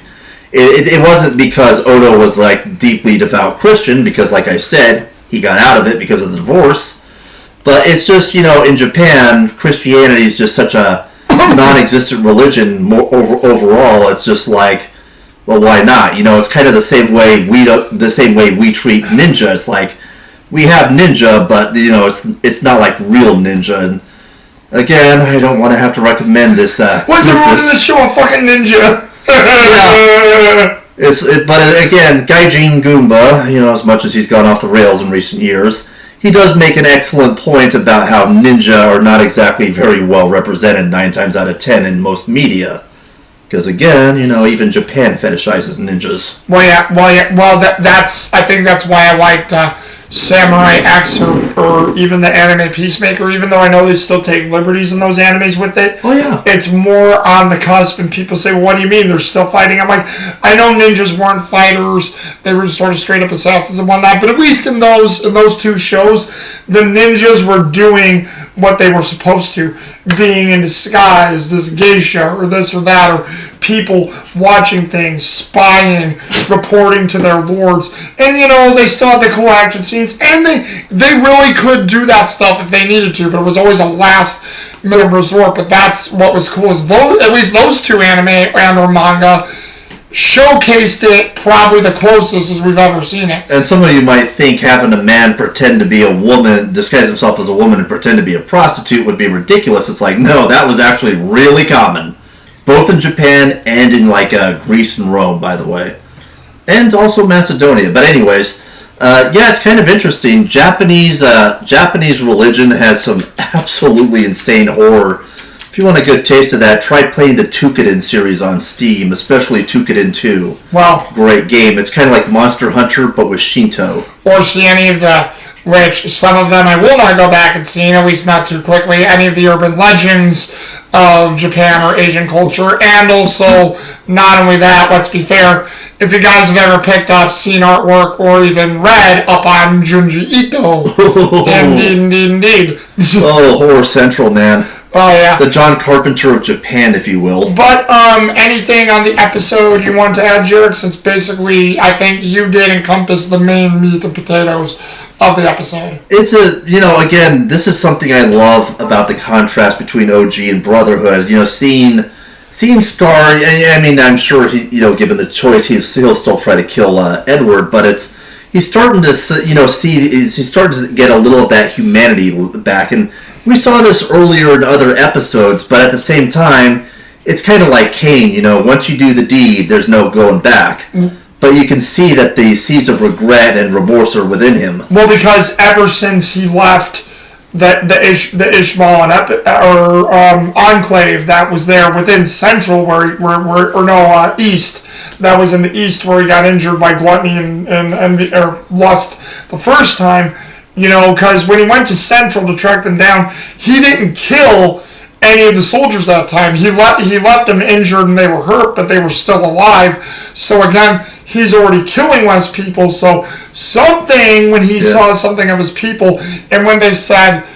It wasn't because Odo was, like, deeply devout Christian, because, like I said, he got out of it because of the divorce. But it's just, you know, in Japan, Christianity is just such a non-existent religion overall. It's just like, well, why not? You know, it's kind of the same way we treat ninja. It's like, we have ninja, but, you know, it's not like real ninja. And again, I don't want to have to recommend this. Why's everyone in the show a fucking ninja? Yeah. But again, Gaijin Goomba, you know, as much as he's gone off the rails in recent years, he does make an excellent point about how ninja are not exactly very well represented 9 times out of 10 in most media. Because again, you know, even Japan fetishizes ninjas. Well, that's I think that's why I liked Samurai X or or even the anime Peacemaker, even though I know they still take liberties in those animes with it. Oh, yeah. It's more on the cusp, and people say, well, what do you mean they're still fighting? I'm like, I know ninjas weren't fighters. They were sort of straight up assassins and whatnot, but at least in those two shows, the ninjas were doing what they were supposed to, being in disguise, this geisha or this or that, or people watching things, spying, reporting to their lords, and they still had the cool action scenes, and they really could do that stuff if they needed to, but it was always a last minute resort. But that's what was cool, is at least those two anime and or manga showcased it probably the closest as we've ever seen it. And some of you might think having a man pretend to be a woman, disguise himself as a woman and pretend to be a prostitute would be ridiculous. It's like, no, that was actually really common. Both in Japan and in Greece and Rome, by the way. And also Macedonia. But anyways, it's kind of interesting. Japanese religion has some absolutely insane horror. If you want a good taste of that, try playing the Tukiden series on Steam, especially Tukiden 2. Wow. Great game. It's kind of like Monster Hunter, but with Shinto. Or see any of which some of them I will not go back and see, at least not too quickly, any of the urban legends of Japan or Asian culture. And also, not only that, let's be fair, if you guys have ever picked up, seen artwork, or even read up on Junji Ito. Indeed. Oh, Horror Central, man. Oh, yeah. The John Carpenter of Japan, if you will. But, anything on the episode you want to add, Jherick? Since basically, I think you did encompass the main meat and potatoes of the episode. It's again, this is something I love about the contrast between OG and Brotherhood. Seeing Scar, I mean, I'm sure he, given the choice, he'll still try to kill Edward, but he's starting to, he's starting to get a little of that humanity back, and we saw this earlier in other episodes, but at the same time, it's kind of like Cain, once you do the deed, there's no going back. But you can see that the seeds of regret and remorse are within him. Well, because ever since he left the Ishmael enclave that was there within Central, East, that was in the East where he got injured by gluttony and lust the first time, because when he went to Central to track them down, he didn't kill any of the soldiers that time. He left them injured and they were hurt, but they were still alive. So again, he's already killing less people. So when he saw something of his people, and when they said,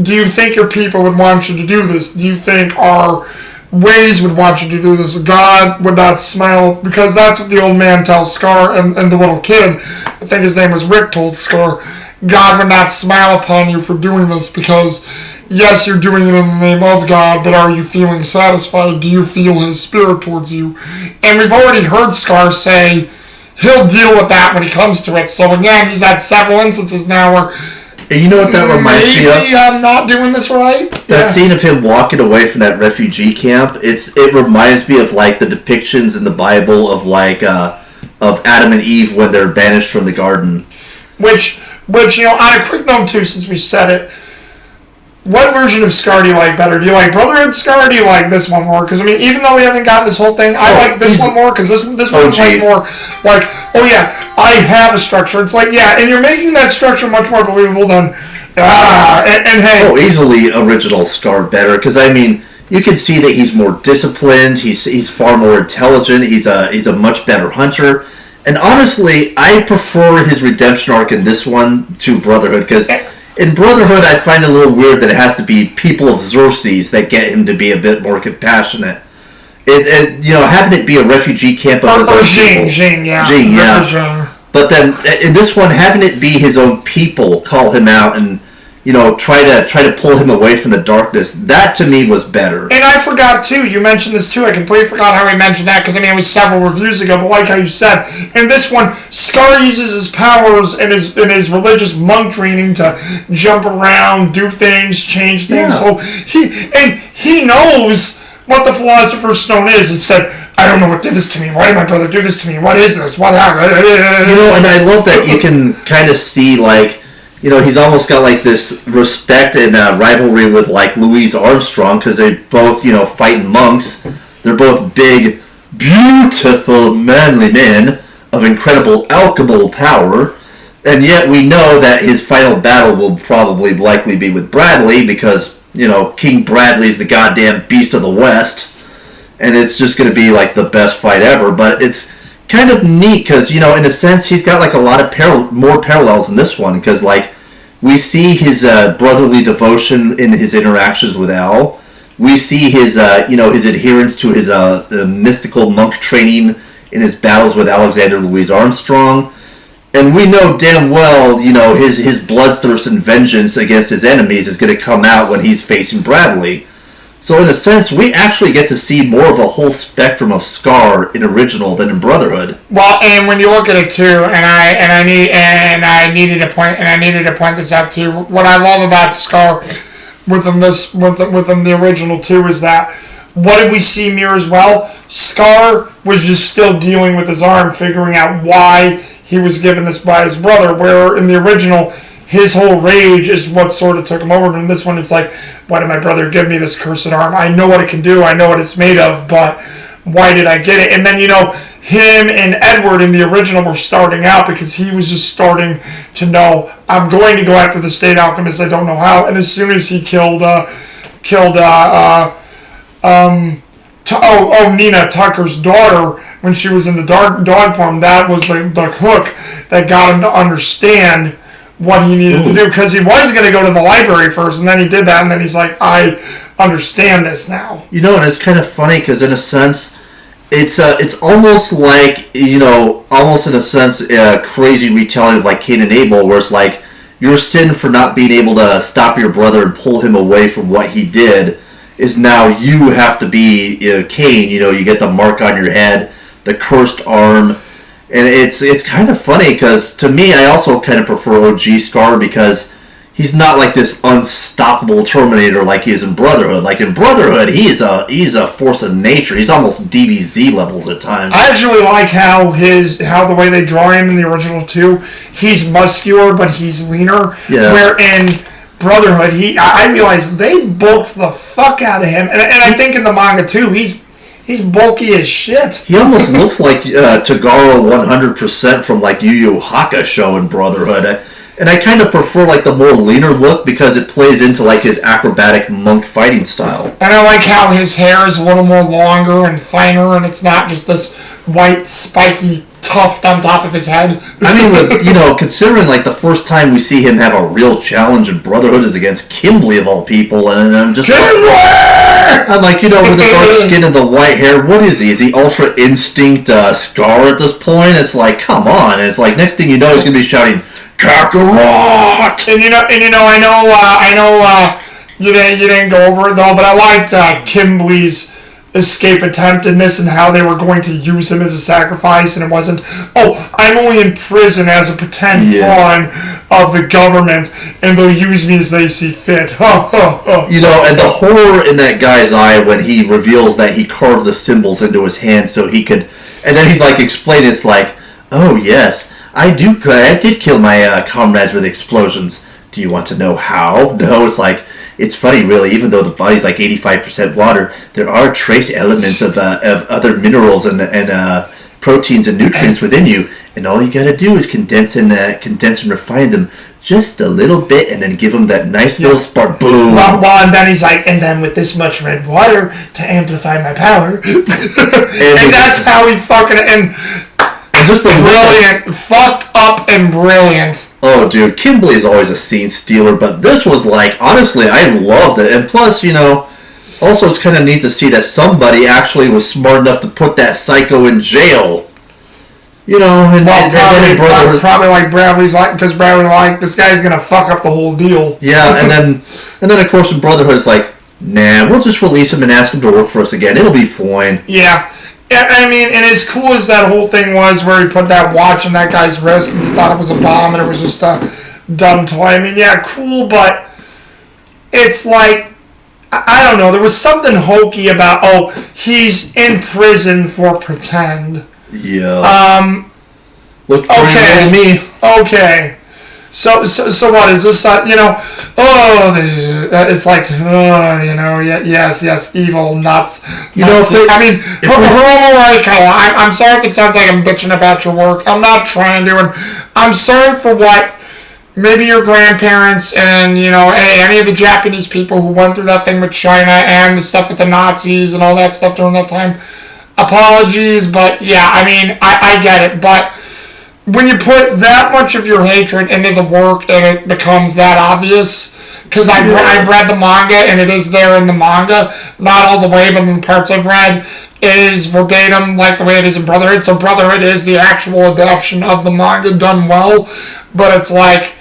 do you think your people would want you to do this? Do you think our ways would want you to do this? God would not smile, because that's what the old man tells Scar and the little kid. I think his name was Rick, told Scar, God would not smile upon you for doing this, because yes, you're doing it in the name of God, but are you feeling satisfied? Do you feel his spirit towards you? And we've already heard Scar say he'll deal with that when he comes to it. So again, he's had several instances now where, and you know what that reminds me of? Maybe I'm not doing this right. That scene of him walking away from that refugee camp, it reminds me of the depictions in the Bible of Adam and Eve when they're banished from the garden. Which on a quick note too, since we said it, what version of Scar do you like better? Do you like Brotherhood Scar, or do you like this one more? Because, even though we haven't gotten this whole thing, I like this one more, because this one's more oh yeah, I have a structure. It's and you're making that structure much more believable than, and hey. Oh, easily original Scar better, because, you can see that he's more disciplined, he's far more intelligent, he's a much better hunter. And honestly, I prefer his redemption arc in this one to Brotherhood, because in Brotherhood, I find it a little weird that it has to be people of Xerxes that get him to be a bit more compassionate. Having it be a refugee camp of his own people. Jing, yeah. But then in this one, having it be his own people call him out and try to pull him away from the darkness, that to me was better. And I forgot too, you mentioned this too, I completely forgot how we mentioned that, because it was several reviews ago, but like how you said, in this one, Scar uses his powers and his religious monk training to jump around, do things, change things, so he knows what the Philosopher's Stone is. It said, I don't know what did this to me, why did my brother do this to me, what is this, what happened? And I love that you can kind of see, he's almost got this respect and rivalry with Louise Armstrong, because they both, fighting monks. They're both big, beautiful, manly men of incredible alchemical power. And yet we know that his final battle will probably likely be with Bradley because, King Bradley's the goddamn beast of the West. And it's just going to be like the best fight ever. But it's kind of neat because, in a sense, he's got like a lot of more parallels in this one. Because, like, we see his brotherly devotion in his interactions with Al. We see his, his adherence to his mystical monk training in his battles with Alexander Louis Armstrong. And we know damn well, his bloodthirst and vengeance against his enemies is going to come out when he's facing Bradley. So in a sense, we actually get to see more of a whole spectrum of Scar in Original than in Brotherhood. Well, and when you look at it too, I needed to point this out too. What I love about Scar within the Original too is that what did we see mirror as well? Scar was just still dealing with his arm, figuring out why he was given this by his brother, where in the Original, his whole rage is what sort of took him over. But in this one, it's like, why did my brother give me this cursed arm? I know what it can do. I know what it's made of, but why did I get it? And then, him and Edward in the Original were starting out because he was just starting to know, I'm going to go after the State Alchemist. I don't know how. And as soon as he killed Nina Tucker's daughter, when she was in the dog form, that was the hook that got him to understand what he needed to do, because he was going to go to the library first, and then he did that, and then he's like, I understand this now. And it's kind of funny, because in a sense, it's almost like, almost in a sense, a crazy retelling of like Cain and Abel, where it's like, your sin for not being able to stop your brother and pull him away from what he did is now you have to be Cain. You get the mark on your head, the cursed arm, and it's kind of funny because to me I also kind of prefer OG Scar because he's not like this unstoppable Terminator like he is in Brotherhood. Like in Brotherhood, he's a force of nature. He's almost DBZ levels at times. I actually like how the way they draw him in the Original too. He's muscular, but he's leaner. Yeah. Where in Brotherhood, I realized they bulked the fuck out of him, and I think in the manga too, he's bulky as shit. He almost looks like Tagaro 100% from like Yu Yu Hakusho in Brotherhood. And I kind of prefer like the more leaner look because it plays into like his acrobatic monk fighting style. And I like how his hair is a little more longer and finer, and it's not just this white spiky tuft on top of his head. I mean, with, considering like the first time we see him have a real challenge in Brotherhood is against Kimberly of all people, and I'm just I'm like, with the dark skin and the white hair, what is he? Is he Ultra Instinct Scar at this point? It's like, come on. And it's like, next thing you know, he's going to be shouting, Kakarot! And I know you didn't go over it though, but I liked Kimberly's escape attempt in this and how they were going to use him as a sacrifice, and it wasn't, I'm only in prison as a pretend pawn of the government and they'll use me as they see fit. And the horror in that guy's eye when he reveals that he carved the symbols into his hand so he could, and then he's like explaining, it's like, oh yes, I did kill my comrades with explosions. Do you want to know how? No, it's like, it's funny, really. Even though the body's like 85% water, there are trace elements of other minerals and proteins and nutrients within you, and all you gotta do is condense and refine them just a little bit, and then give them that nice little spark. Boom. Well, and then he's like, and then with this much red water to amplify my power, and that's how he fucking just brilliant, fucked up and brilliant. Oh, dude, Kimberly is always a scene stealer, but this was like, honestly, I loved it. And plus, also it's kind of neat to see that somebody actually was smart enough to put that psycho in jail. Probably like Bradley's like, because Bradley's like, this guy's gonna fuck up the whole deal. Yeah, and then of course in Brotherhood it's like, nah, we'll just release him and ask him to work for us again. It'll be fine. Yeah. I mean, and as cool as that whole thing was where he put that watch on that guy's wrist and he thought it was a bomb and it was just a dumb toy. I mean, yeah, cool, but it's like, I don't know, there was something hokey about, he's in prison for pretend. Yeah. Looked pretty good to me. Okay. So what is this? It's like, yes, evil, nuts. I'm sorry if it sounds like I'm bitching about your work. I'm not trying to, and I'm sorry for what maybe your grandparents and, any of the Japanese people who went through that thing with China and the stuff with the Nazis and all that stuff during that time. Apologies, but yeah, I get it, but when you put that much of your hatred into the work and it becomes that obvious, because I've read the manga and it is there in the manga, not all the way, but in the parts I've read, it is verbatim like the way it is in Brotherhood. So Brotherhood is the actual adaptation of the manga done well, but it's like,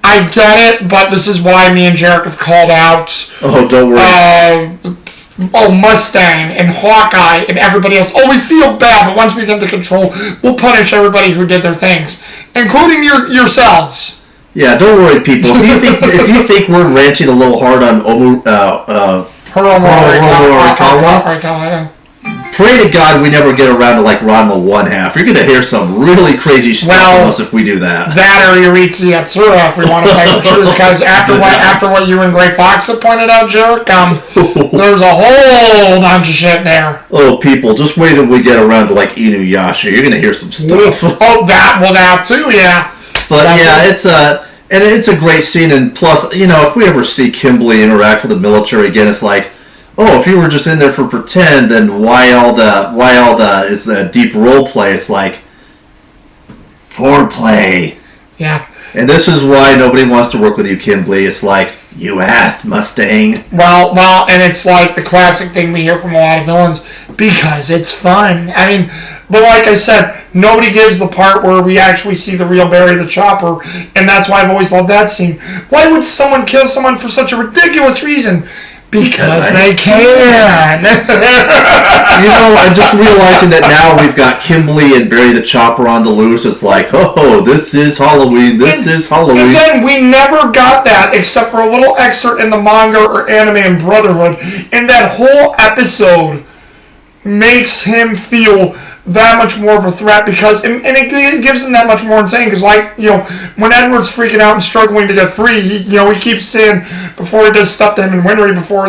I get it, but this is why me and Jherick have called out. Oh, don't worry. Mustang and Hawkeye and everybody else. Oh, we feel bad, but once we get into control, we'll punish everybody who did their things, including yourselves. Yeah, don't worry, people. If you think we're ranting a little hard on Arikawa, pray to God we never get around to like Ranma 1/2. You're gonna hear some really crazy stuff from us if we do that. That or Yuritsu Yatsura, if we want to tell the truth, because after what you and Great Fox have pointed out, Jherick, there's a whole bunch of shit there. Oh, people, just wait till we get around to like Inuyasha. You're gonna hear some stuff. That too, yeah. But it's a great scene, and plus, if we ever see Kimberly interact with the military again, it's like, oh, if you were just in there for pretend, then why all the is the deep role play? It's like foreplay. Yeah. And this is why nobody wants to work with you, Kimberly. It's like, you asked, Mustang. Well, and it's like the classic thing we hear from a lot of villains, because it's fun. But like I said, nobody gives the part where we actually see the real Barry the Chopper, and that's why I've always loved that scene. Why would someone kill someone for such a ridiculous reason? Because they can. I'm just realizing that now we've got Kimberly and Barry the Chopper on the loose. It's like, oh, this is Halloween. This is Halloween. And then we never got that except for a little excerpt in the manga or anime in Brotherhood. And that whole episode makes him feel that much more of a threat because, and it gives him that much more insane because, when Edward's freaking out and struggling to get free, he keeps saying before he does stuff to him in Winry, before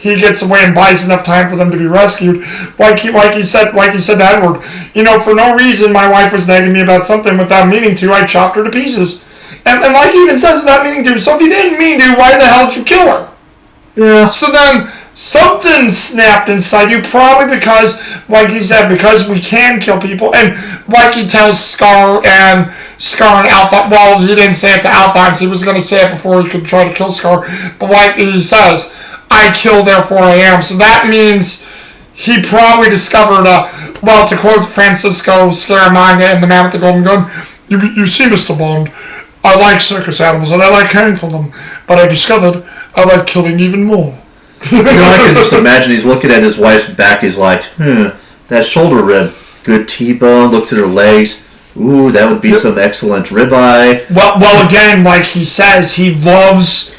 he gets away and buys enough time for them to be rescued, like he said to Edward, for no reason my wife was nagging me about something without meaning to, I chopped her to pieces, and like he even says without meaning to. So if you didn't mean to, why the hell did you kill her? Yeah. So then something snapped inside you, probably because, like he said, because we can kill people, and like he tells Scar and Alphonse, well, he didn't say it to Alphonse, he was going to say it before he could try to kill Scar, but like he says, I kill, therefore I am. So that means he probably discovered, to quote Francisco Scaramanga in The Man with the Golden Gun, you see, Mr. Bond, I like circus animals and I like caring for them, but I discovered I like killing even more. I can just imagine he's looking at his wife's back. He's like, that shoulder rib, good T-bone. Looks at her legs. Ooh, that would be some excellent ribeye. Well, again, like he says, he loves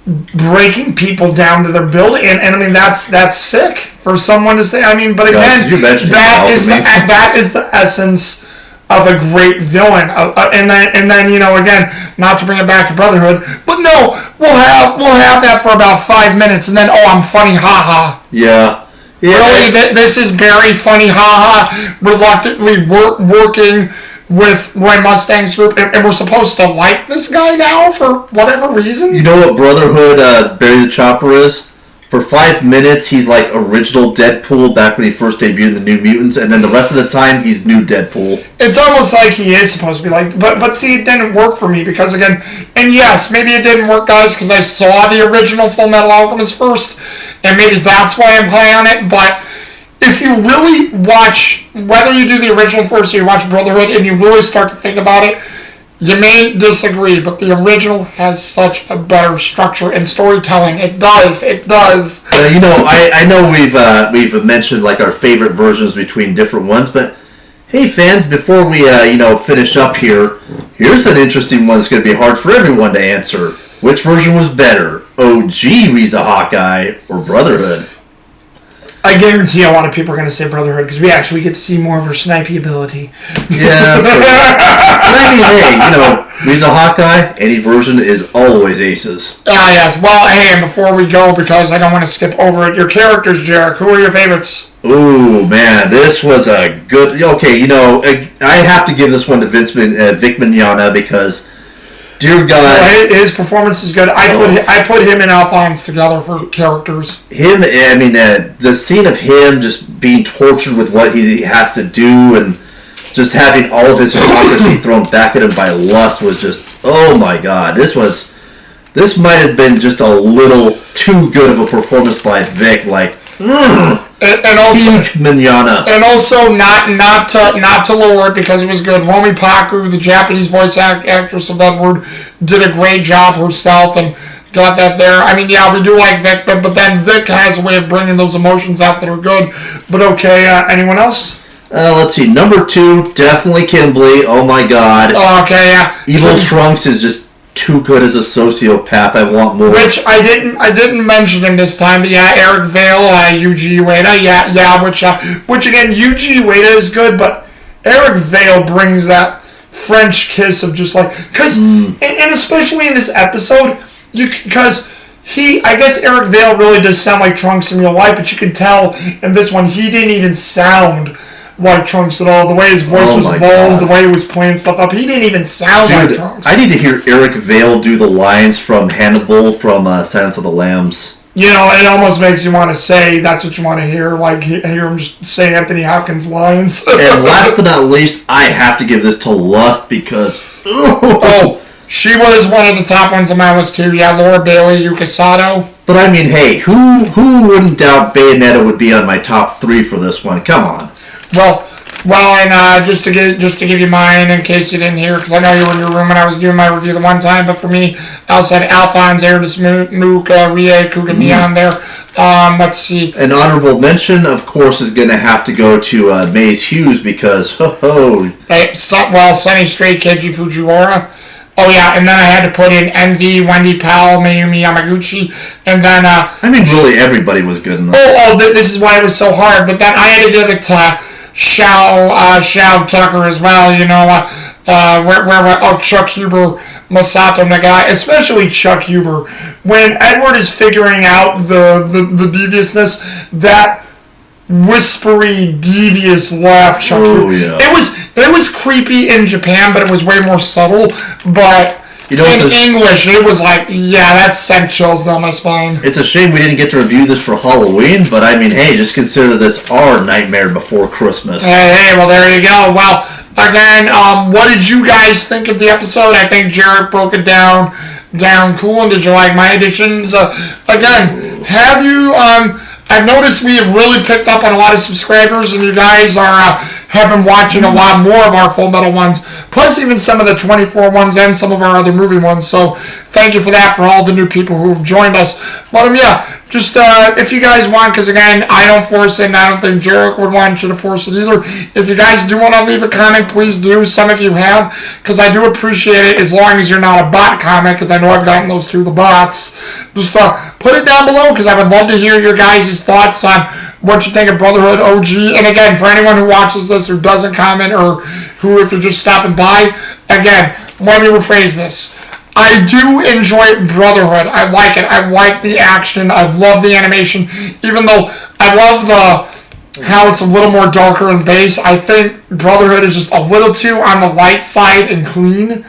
breaking people down to their building, and that's sick for someone to say. But again, that is the essence of a great villain, and then again, not to bring it back to Brotherhood, but no, we'll have that for about 5 minutes, and then I'm funny, haha. Yeah. Really, this is Barry funny, haha, reluctantly working with Roy Mustang's group, and we're supposed to like this guy now for whatever reason. You know what Brotherhood Barry the Chopper is? For 5 minutes, he's like original Deadpool back when he first debuted in the New Mutants, and then the rest of the time, he's new Deadpool. It's almost like he is supposed to be like, but see, it didn't work for me because, again, and yes, maybe it didn't work, guys, because I saw the original Fullmetal Alchemist first, and maybe that's why I'm high on it, but if you really watch, whether you do the original first or you watch Brotherhood, and you really start to think about it, you may disagree, but the original has such a better structure and storytelling. It does. I know we've mentioned like our favorite versions between different ones, but hey, fans, before we finish up here, here's an interesting one that's going to be hard for everyone to answer. Which version was better, OG Riza Hawkeye or Brotherhood? I guarantee a lot of people are going to say Brotherhood because we actually get to see more of her snipey ability. Yeah, hey, He's a Hawkeye. Any version is always aces. Yes. Well, hey, and before we go, because I don't want to skip over it, your characters, Jherick, who are your favorites? Ooh, man, this was a good... Okay, I have to give this one to Vic Mignogna because, dear God... Well, his performance is good. I put him and Alphonse together for characters. The scene of him just being tortured with what he has to do and just having all of his hypocrisy thrown back at him by lust was just... Oh, my God. This might have been just a little too good of a performance by Vic, And also, Mignogna. And also not to lower it because it was good. Romi Paku, the Japanese voice actress of Edward, did a great job herself and got that there. I mean, yeah, we do like Vic, but then Vic has a way of bringing those emotions out that are good. But okay, anyone else? Let's see. Number 2, definitely Kimberly. Oh my God. Okay, yeah. Evil Trunks is just too good as a sociopath. I want more. Which I didn't mention him this time, but yeah, Eric Vale, Yuji Ueda, yeah, which again, Yuji Ueda is good, but Eric Vale brings that French kiss of just and especially in this episode, because I guess Eric Vale really does sound like Trunks in real life, but you can tell in this one he didn't even sound like Trunks at all. The way his voice was evolved, the way he was playing stuff up, he didn't even sound like Trunks. I need to hear Eric Vale do the lines from Hannibal from Silence of the Lambs. It almost makes you want to say that's what you want to hear, hear him just say Anthony Hopkins lines. And last but not least, I have to give this to Lust because... She was one of the top ones on my list too. Yeah, Laura Bailey, Yuka Sato. But I mean, hey, who wouldn't doubt Bayonetta would be on my top 3 for this one? Come on. Well, and just to give you mine in case you didn't hear, because I know you were in your room when I was doing my review the one time. But for me, I said Alphonse, Erdis Mook, Rie Kugami on there. Let's see. An honorable mention, of course, is going to have to go to Maze Hughes because Sunny Stray, Keiji Fujiwara. Oh yeah, and then I had to put in Envy, Wendy Powell, Mayumi Yamaguchi, and then really everybody was good in that. This is why it was so hard. But then I had to give it to Shao Tucker as well. Chuck Huber, Masato Nagai, especially Chuck Huber. When Edward is figuring out the deviousness, that whispery, devious laugh Chuck Huber. Yeah. It was creepy in Japan, but it was way more subtle. But in English, it was that sent chills down my spine. It's a shame we didn't get to review this for Halloween, but I mean, hey, just consider this our Nightmare Before Christmas. Hey, well, there you go. Well, again, what did you guys think of the episode? I think Jherick broke it down cool. And did you like my additions? Again, have you... I've noticed we have really picked up on a lot of subscribers, and you guys have been watching a lot more of our Full Metal ones, plus even some of the 24 ones and some of our other movie ones. So thank you for that, for all the new people who have joined us. But just if you guys want, because again, I don't force it, and I don't think Jherick would want you to force it either. If you guys do want to leave a comment, please do. Some of you have, because I do appreciate it, as long as you're not a bot comment, because I know I've gotten those through the bots. Just put it down below, because I would love to hear your guys' thoughts on what you think of Brotherhood OG. And again, for anyone who watches this or doesn't comment, or who, if you're just stopping by, again, let me rephrase this. I do enjoy Brotherhood. I like it. I like the action. I love the animation. Even though I love how it's a little more darker and base, I think Brotherhood is just a little too on the light side and clean.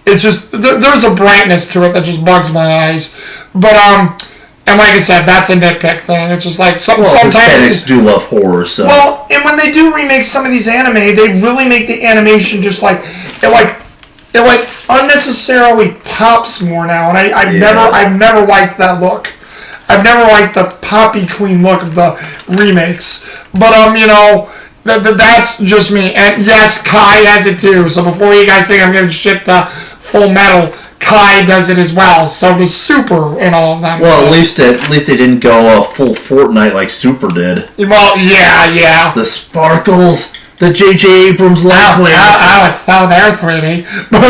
It's just, there's a brightness to it that just bugs my eyes. But, and like I said, that's a nitpick thing. It's just sometimes Hispanics do love horror, so. Well, and when they do remake some of these anime, they really make the animation just it unnecessarily pops more now, and I've never liked that look. I've never liked the poppy clean look of the remakes. But that's just me. And yes, Kai has it too. So before you guys think I'm giving shit to Full Metal, Kai does it as well. So does Super and all of them. Well, at least they didn't go full Fortnite like Super did. Well, yeah. The sparkles. The J.J. Abrams light glare. They're 3D. But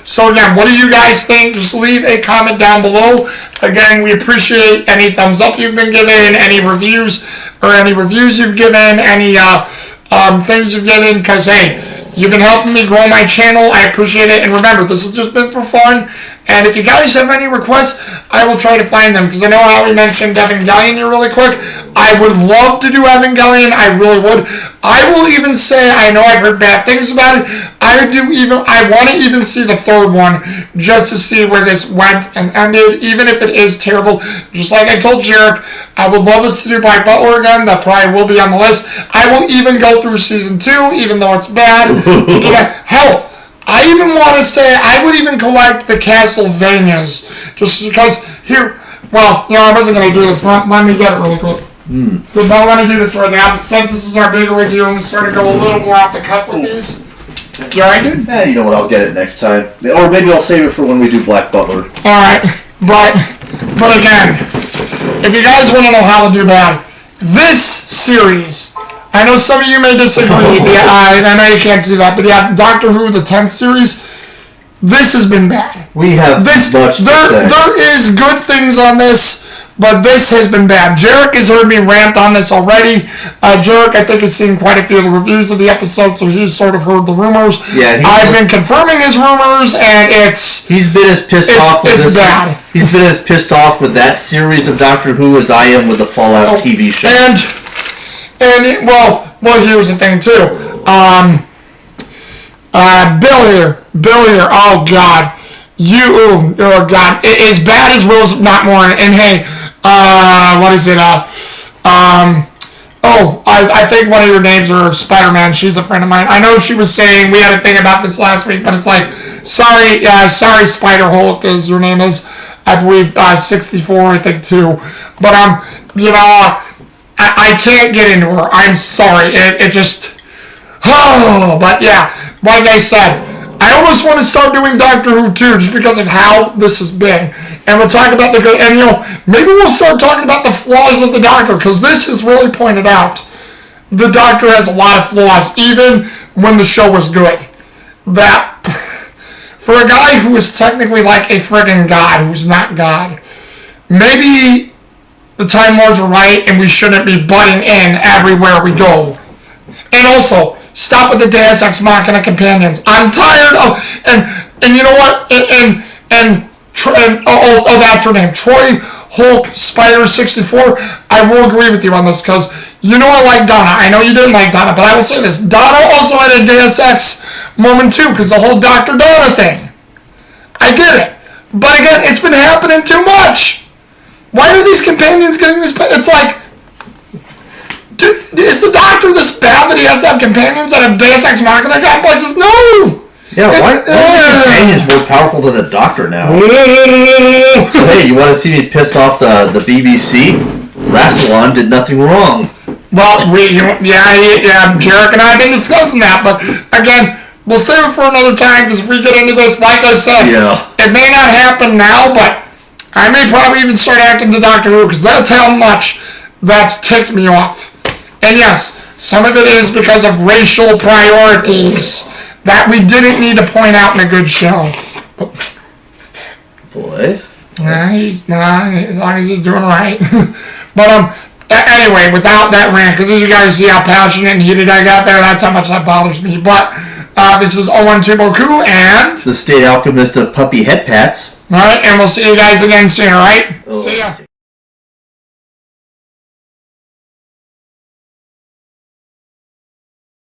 so again, what do you guys think? Just leave a comment down below. Again, we appreciate any thumbs up you've been given, any reviews you've given, any things you've given, because hey, You've been helping me grow my channel. I appreciate it. And remember, this has just been for fun. And if you guys have any requests, I will try to find them. Because I know how we mentioned Evangelion here really quick. I would love to do Evangelion. I really would. I will even say, I know I've heard bad things about it. I want to even see the third one just to see where this went and ended, even if it is terrible. Just like I told Jherick, I would love us to do Black Butler again. That probably will be on the list. I will even go through season 2, even though it's bad. Hell, I even want to say I would even collect the Castlevanias, just because here. Well, I wasn't going to do this. Let me get it really quick. Because I want to do this right now. But since this is our bigger review, I'm going to go a little more off the cuff with these. You alright, dude? You know what? I'll get it next time, or maybe I'll save it for when we do Black Butler. All right, but again, if you guys want to know how to do bad, this series. I know some of you may disagree. I know you can't see that, but Doctor Who, the 10th series, this has been bad. We have much to say. There is good things on this, but this has been bad. Jherick has heard me rant on this already. Jherick, I think, has seen quite a few of the reviews of the episode, so he's sort of heard the rumors. Yeah, I've been confirming his rumors, and he's been as pissed off with this. Bad. He's been as pissed off with that series of Doctor Who as I am with the Fallout TV show. And well, here's the thing too. Bill here. Oh God, oh God, as bad as Rose, not more. And hey, what is it? I think one of your names are Spider-Man. She's a friend of mine. I know she was saying we had a thing about this last week, but it's like, sorry, Spider-Hulk, as your name is. I believe 64, I think too. But I can't get into her. I'm sorry. It just... Oh, but yeah, like I said, I almost want to start doing Doctor Who too, just because of how this has been. And we'll talk about the good... And, maybe we'll start talking about the flaws of the Doctor, because this is really pointed out. The Doctor has a lot of flaws, even when the show was good. That... For a guy who is technically like a friggin' god, who's not God, maybe... the Time Lords were right, and we shouldn't be butting in everywhere we go. And also, stop with the Deus Ex Machina companions. I'm tired of... And you know what? That's her name. Troy Hulk Spider 64. I will agree with you on this, because I like Donna. I know you didn't like Donna, but I will say this. Donna also had a Deus Ex moment too, because the whole Dr. Donna thing. I get it. But again, it's been happening too much. Why are these companions getting this? It's like, is the Doctor this bad that he has to have companions that have Deus Ex Machina? God, just no. Yeah, why are the companions more powerful than the Doctor now? Hey, you want to see me piss off the BBC? Rassilon did nothing wrong. Well, Jherick and I have been discussing that, but again, we'll save it for another time, because if we get into this, like I said, it may not happen now, but I may probably even start acting to Doctor Who, because that's how much that's ticked me off. And yes, some of it is because of racial priorities that we didn't need to point out in a good show. Boy. He's not, as long as he's doing right. But anyway, without that rant, because as you guys see how passionate and heated I got there, that's how much that bothers me. But this is Owen Tuboku and... the State Alchemist of Puppy Head Pats. Alright, and we'll see you guys again soon, alright? See ya.